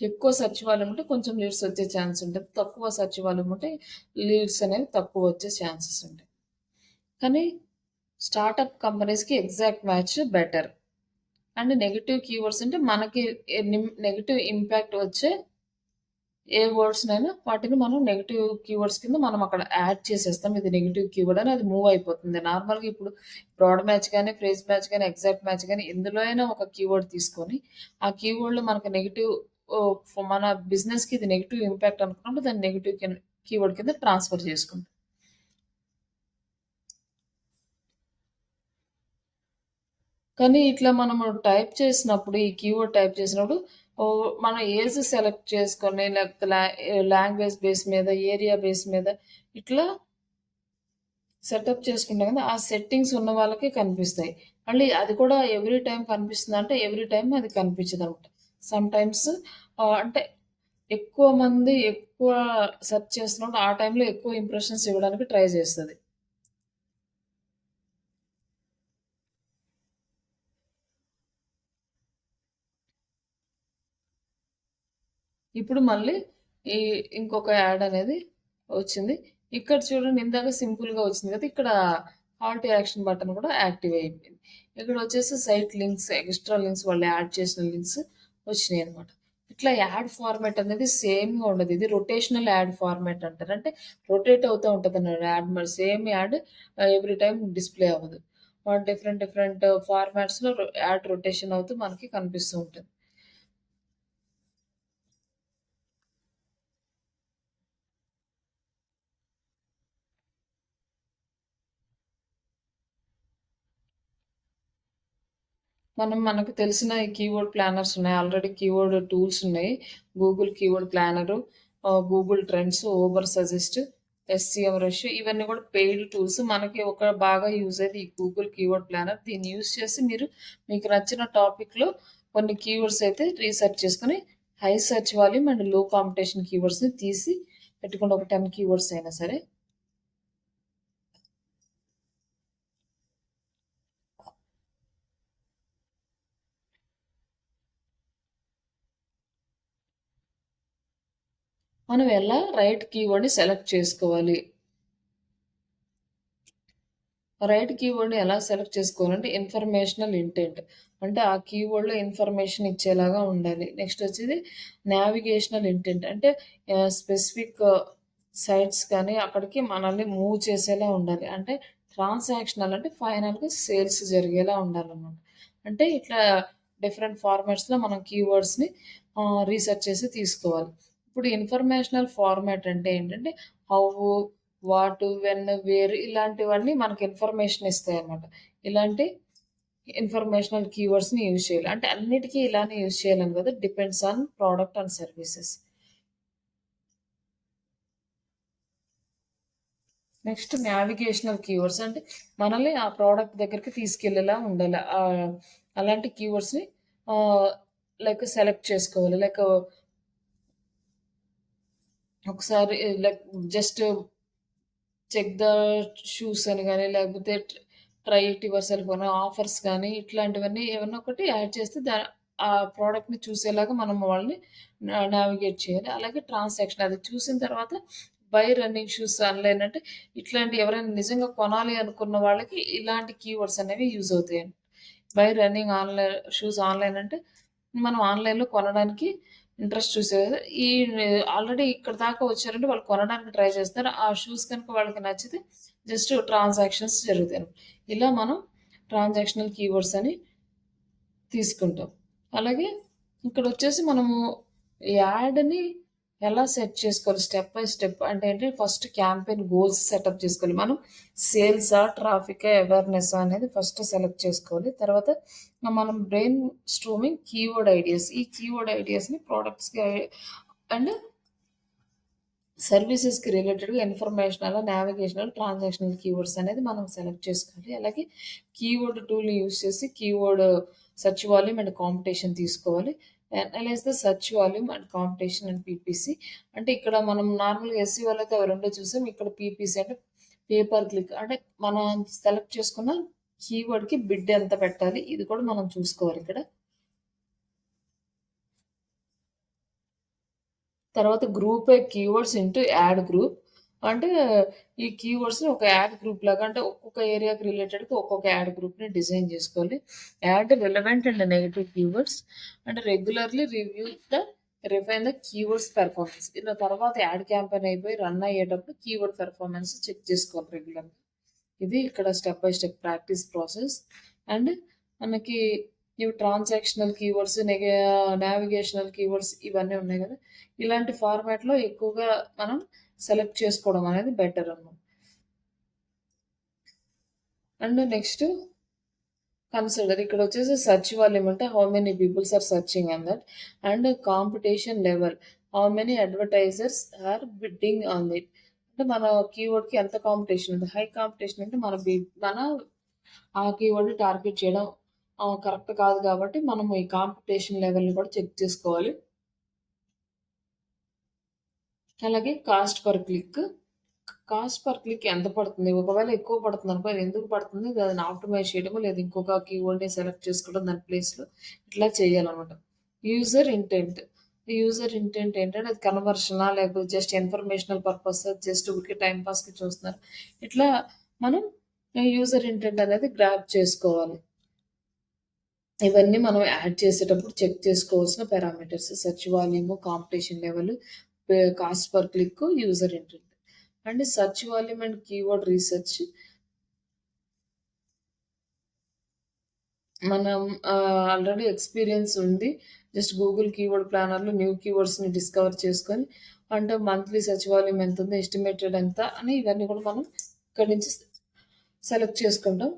ఎక్కువ సెర్చ్ వాల్యూమ్ ఉంటే కొంచెం లీడ్స్ వచ్చే ఛాన్స్ ఉంటది. తక్కువ సెర్చ్ వాల్యూమ్ ఉంటే లీడ్స్ అనేవి తక్కువ వచ్చే ఛాన్సెస్ ఉంటాయి. కానీ స్టార్టప్ కంపెనీస్‌కి exact match better. And negative keywords అంటే మనకి నెగెటివ్ ఇంపాక్ట్ వచ్చే ఏ వర్డ్స్‌నైనా వాటిని మనం నెగెటివ్ కీవర్డ్స్ కింద మనం అక్కడ యాడ్ చేసేస్తాం. ఇది నెగెటివ్ కీవర్డ్ అని అది మూవ్ అయిపోతుంది. నార్మల్‌గా ఇప్పుడు బ్రాడ్ మ్యాచ్ గాని, ఫ్రేజ్ మ్యాచ్ గాని, ఎగ్జాక్ట్ మ్యాచ్ గాని ఎందులో అయినా ఒక కీవర్డ్ తీసుకొని, ఆ కీవర్డ్‌లో మనకు నెగెటివ్ మన బిజినెస్‌కి ఇది నెగెటివ్ ఇంపాక్ట్ అనుకున్నప్పుడు దాన్ని నెగెటివ్ కీవర్డ్ కింద ట్రాన్స్‌ఫర్ చేసుకుంటాం. కానీ ఇట్లా మనము టైప్ చేసినప్పుడు, ఈ కీవర్డ్ టైప్ చేసినప్పుడు మన ఏజ్ సెలెక్ట్ చేసుకొని లేకపోతే లాంగ్వేజ్ బేస్ మీద, ఏరియా బేస్ మీద ఇట్లా సెటప్ చేసుకుంటాం కదా! ఆ సెట్టింగ్స్ ఉన్న వాళ్ళకే కనిపిస్తాయి. మళ్ళీ అది కూడా ఎవ్రీ టైమ్ కనిపిస్తుందంటే, ఎవ్రీ టైమ్ అది కనిపించదనమాట. సమ్‌టైమ్స్ అంటే ఎక్కువ మంది ఎక్కువ సెర్చ్ చేస్తున్నప్పుడు ఆ టైంలో ఎక్కువ ఇంప్రెషన్స్ ఇవ్వడానికి ట్రై చేస్తది. ఇప్పుడు మళ్ళీ ఈ ఇంకొక యాడ్ అనేది వచ్చింది. ఇక్కడ చూడండి ఇందాక సింపుల్‌గా వచ్చింది కదా! ఇక్కడ కాల్ టు యాక్షన్ బటన్ కూడా యాక్టివ్ అయిపోయింది. ఇక్కడ వచ్చేసి సైట్ లింక్స్, ఎక్స్‌ట్రా లింక్స్ వాళ్ళు యాడ్ చేసిన లింక్స్ వచ్చినాయన్నమాట. ఇట్లా యాడ్ ఫార్మాట్ అనేది సేమ్‌గా ఉండదు. ఇది రొటేషనల్ యాడ్ ఫార్మాట్ అంటారు. అంటే రొటేట్ అవుతా ఉంటదన్నమాట యాడ్ మరి same add every time display అవ్వదు. డిఫరెంట్ డిఫరెంట్ ఫార్మాట్స్‌లో యాడ్ రొటేషన్ అవుతూ మనకి కనిపిస్తూ ఉంటుంది. మనకు తెలిసిన ఈ కీవర్డ్ ప్లానర్స్ ఉన్నాయి. ఆల్రెడీ కీవర్డ్ టూల్స్ ఉన్నాయి. Google keyword planner, Google trends, Uber suggest, SCM rush ఇవన్నీ కూడా పెయిడ్ టూల్స్. మనకి ఒక బాగా యూజ్ అయ్యేది ఈ గూగుల్ కీవర్డ్ ప్లానర్. దీన్ని యూజ్ చేసి మీరు మీకు నచ్చిన టాపిక్లో కొన్ని కీవర్డ్స్ అయితే రీసెర్చ్ చేసుకుని హై సెర్చ్ వాల్యూమ్ అండ్ లో కాంపిటీషన్ కీవర్డ్స్ని తీసి పెట్టుకోండి, ఒక 10 కీవర్డ్స్ అయినా సరే. మనం ఎలా రైట్ కీవర్డ్ని సెలెక్ట్ చేసుకోవాలి? రైట్ కీవర్డ్ని ఎలా సెలెక్ట్ చేసుకోవాలంటే ఇన్ఫర్మేషనల్ ఇంటెంట్, అంటే ఆ కీవర్డ్లో ఇన్ఫర్మేషన్ ఇచ్చేలాగా ఉండాలి. నెక్స్ట్ వచ్చేది నావిగేషనల్ ఇంటెంట్, అంటే స్పెసిఫిక్ సైట్స్ కానీ అక్కడికి మనల్ని మూవ్ చేసేలా ఉండాలి. అంటే ట్రాన్సాక్షనల్, అంటే ఫైనల్గా సేల్స్ జరిగేలా ఉండాలన్నమాట. అంటే ఇట్లా డిఫరెంట్ ఫార్మాట్స్లో మనం కీవర్డ్స్ని రీసెర్చ్ చేసి తీసుకోవాలి. ఇప్పుడు ఇన్ఫర్మేషనల్ ఫార్మాట్ అంటే ఏంటంటే హౌ, వాట్, వెన్, వేర్ ఇలాంటివన్నీ మనకి ఇన్ఫర్మేషన్ ఇస్తాయి అన్నమాట. ఇలాంటి ఇన్ఫర్మేషనల్ కీవర్డ్స్ని యూజ్ చేయాలి. అంటే అన్నిటికీ ఇలానే యూజ్ చేయాలని కదా, depends on product and services. Next navigational keywords, అంటే మనల్ని ఆ ప్రోడక్ట్ దగ్గరికి తీసుకెళ్ళేలా ఉండాలి. అలాంటి కీవర్డ్స్ని లైక్ సెలెక్ట్ చేసుకోవాలి. లైక్ ఒకసారి like just check the shoes అని కానీ, లేకపోతే ట్రై ఇట్ యువర్ సెల్ఫ్ అని ఆఫర్స్ కానీ ఇట్లాంటివన్నీ ఏమన్నా ఒకటి యాడ్ చేస్తే ఆ ప్రోడక్ట్ని చూసేలాగా మనం వాళ్ళని నావిగేట్ చేయాలి. అలాగే ట్రాన్సాక్షన్, అది చూసిన తర్వాత బై రన్నింగ్ షూస్ ఆన్లైన్, అంటే ఇట్లాంటి ఎవరైనా నిజంగా కొనాలి అనుకున్న వాళ్ళకి ఇలాంటి కీవర్డ్స్ అనేవి యూజ్ అవుతాయి. By running online shoes online, అంటే మనం ఆన్లైన్లో కొనడానికి ఇంట్రెస్ట్ చూసేది. ఈ ఆల్రెడీ ఇక్కడ దాకా వచ్చారంటే వాళ్ళు కొనడానికి ట్రై చేస్తారు. ఆ షూస్ కనుక వాళ్ళకి నచ్చితే జస్ట్ ట్రాన్సాక్షన్స్ జరుగుతాయి. ఇలా మనం ట్రాన్సాక్షనల్ కీవర్డ్స్ అని తీసుకుంటాం. అలాగే ఇక్కడ వచ్చేసి మనము యాడ్ని ఎలా సెట్ చేసుకోవాలి స్టెప్ బై స్టెప్ అంటే ఏంటి, ఫస్ట్ క్యాంపెయిన్ గోల్స్ సెటప్ చేసుకోవాలి. మనం సేల్సా, ట్రాఫికా, అవేర్నెస్ అనేది ఫస్ట్ సెలెక్ట్ చేసుకోవాలి. తర్వాత మనం బ్రెయిన్ స్ట్రోమింగ్ కీవర్డ్ ఐడియాస్, ఈ కీవర్డ్ ఐడియాస్ని ప్రోడక్ట్స్కి అండ్ సర్వీసెస్కి రిలేటెడ్గా ఇన్ఫర్మేషనల్, నావిగేషనల్, ట్రాన్సాక్షనల్ కీవర్డ్స్ అనేది మనం సెలెక్ట్ చేసుకోవాలి. అలాగే కీవర్డ్ టూల్ని యూజ్ చేసి keyword search volume and competition తీసుకోవాలి. Analyse the search volume and competition and PPC, అంటే ఇక్కడ మనం నార్మల్గా ఎస్సీ వాళ్ళైతే అవి రెండో చూసాం. ఇక్కడ పీపీసీ అంటే పేపర్ క్లిక్, అంటే మనం సెలెక్ట్ చేసుకున్న కీవర్డ్కి బిడ్ ఎంత పెట్టాలి ఇది కూడా మనం చూసుకోవాలి ఇక్కడ. తర్వాత group A keywords into add group, అంటే ఈ కీవర్డ్స్ని ఒక యాడ్ గ్రూప్ లాగా, అంటే ఒక్కొక్క ఏరియాకి రిలేటెడ్గా ఒక్కొక్క యాడ్ గ్రూప్ని డిజైన్ చేసుకోవాలి. Ad relevant and negative keywords, అంటే regularly review refine the keywords performance. ఇలా తర్వాత యాడ్ క్యాంపెయిన్ అయిపోయి రన్ అయ్యేటప్పుడు కీవర్డ్ పెర్ఫార్మెన్స్ చెక్ చేసుకోవాలి రెగ్యులర్గా. ఇది ఇక్కడ step by step practice process. And మనకి ఇవి ట్రాన్సాక్షనల్ కీవర్డ్స్, నావిగేషనల్ కీవర్డ్స్ ఇవన్నీ ఉన్నాయి కదా, ఇలాంటి ఫార్మాట్లో ఎక్కువగా మనం సెలెక్ట్ చేసుకోవడం అనేది బెటర్ అన్నమాట. అండ్ నెక్స్ట్ కన్సిడర్, ఇక్కడ వచ్చేసి సెర్చ్ వాల్యూమ్ అంటే how many peoples are searching on that, and competition level how many advertisers are bidding on it, అంటే మన కీవర్డ్కి ఎంత కాంపిటీషన్ ఉంది. హై కాంపిటీషన్ అంటే మన ఆ కీవర్డ్ టార్గెట్ చేయడం కరెక్ట్ కాదు కాబట్టి మనం ఈ కాంపిటీషన్ లెవెల్ని కూడా చెక్ చేసుకోవాలి. అలాగే కాస్ట్ పర్ క్లిక్ ఎంత పడుతుంది, ఒకవేళ ఎక్కువ పడుతుంది అనుకో, అది ఎందుకు పడుతుంది దాన్ని ఆప్టిమైజ్ చేయడము, లేదా ఇంకొక కీవర్డ్ని సెలెక్ట్ చేసుకోవడం దాని ప్లేస్లో ఇట్లా చేయాలన్నమాట. యూజర్ ఇంటెంట్ ఏంటంటే అది కన్వర్షనా, లేకపోతే జస్ట్ ఇన్ఫర్మేషనల్ పర్పస్, జస్ట్ ఊరికే టైం పాస్కి చూస్తున్నారు, ఇట్లా మనం యూజర్ ఇంటెంట్ అనేది గ్రాప్ చేసుకోవాలి. ఇవన్నీ మనం యాడ్ చేసేటప్పుడు చెక్ చేసుకోవాల్సిన parameters: search volume, competition level, cost per click, user intent. And search volume and keyword research మనం ఆల్రెడీ ఎక్స్పీరియన్స్ ఉంది. జస్ట్ గూగుల్ కీవర్డ్ ప్లానర్లో న్యూ కీవర్డ్స్ని డిస్కవర్ చేసుకొని, అంటే మంత్లీ సెర్చ్ వాల్యూమ్ ఎంత ఉంది, ఎస్టిమేటెడ్ ఎంత అని ఇవన్నీ కూడా మనం ఇక్కడ నుంచి సెలెక్ట్ చేసుకుంటాం.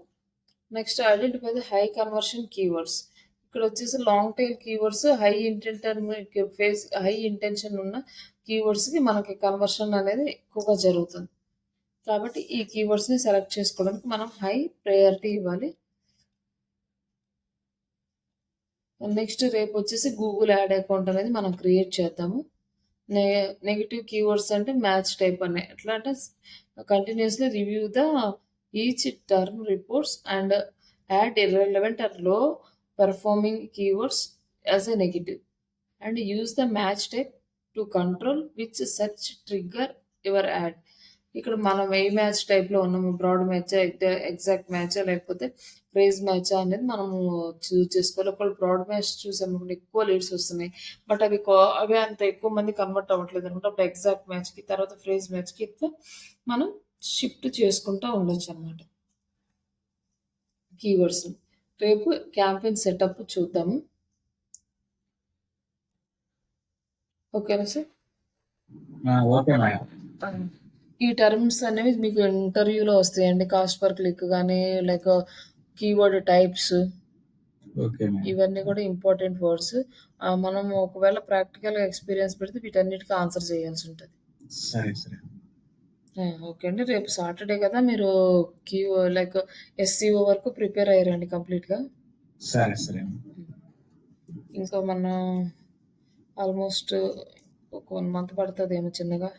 Next identify the high conversion keywords, ఇక్కడ వచ్చేసి long tail keywords high intention ఉన్న కీవర్డ్స్‌కి మనకి కన్వర్షన్ అనేది ఎక్కువగా జరుగుతుంది. కాబట్టి ఈ కీవర్డ్స్‌ని సెలెక్ట్ చేసుకోవడానికి మనం హై ప్రయారిటీ ఇవ్వాలి. నెక్స్ట్ రేపొచ్చేసి గూగుల్ యాడ్ అకౌంట్ అనేది మనం క్రియేట్ చేద్దాము. నెగెటివ్ కీవర్డ్స్ అంటే మ్యాచ్ టైప్ అనే ఎట్లా అంటే continuously review the each term reports and add irrelevant or low performing keywords as a negative and use the match type to control which search trigger your ad. ఇక్కడ మనం ఏ మ్యాచ్ టైప్లో ఉన్నాము, బ్రాడ్ మ్యాచా, ఎగ్జాక్ట్ మ్యాచా, లేకపోతే ఫ్రేజ్ మ్యాచా అనేది మనము చూజ్ చేసుకోవాలి. ఒకవేళ బ్రాడ్ మ్యాచ్ చూసామనుకుంటే ఎక్కువ లీడ్స్ వస్తున్నాయి, బట్ అవి అంత ఎక్కువ మంది కన్వర్ట్ అవ్వట్లేదు అనమాట. అప్పుడు ఎగ్జాక్ట్ మ్యాచ్కి తర్వాత ఫ్రేజ్ మ్యాచ్కి ఇట్లా మనం షిఫ్ట్ చేసుకుంటూ ఉండొచ్చు అనమాట కీవర్డ్స్. రేపు క్యాంపెయిన్ సెటప్ చూద్దాము. ఓకేనా సార్? Okay madam. ఈ టర్మ్స్ అనేవి మీకు ఇంటర్వ్యూలో వస్తాయండి. కాస్ట్ పర్ క్లిక్ కానీ like keyword types okay madam. ఇవన్నీ కూడా ఇంపార్టెంట్ వర్డ్స్. మనం ఒకవేళ ప్రాక్టికల్గా ఎక్స్పీరియన్స్ పెడితే వీటన్నిటికీ ఆన్సర్ చేయాల్సి ఉంటుంది. సరే సరే. ఓకే అండి. రేపు సాటర్డే కదా, మీరు లైక్ ఎస్సీఓ వరకు ప్రిపేర్ అయ్యారండి కంప్లీట్గా. సరే సరే. ఇంకా మన ఆల్మోస్ట్ ఒక 1 మంత్ పడుతుందేమో చిన్నగా.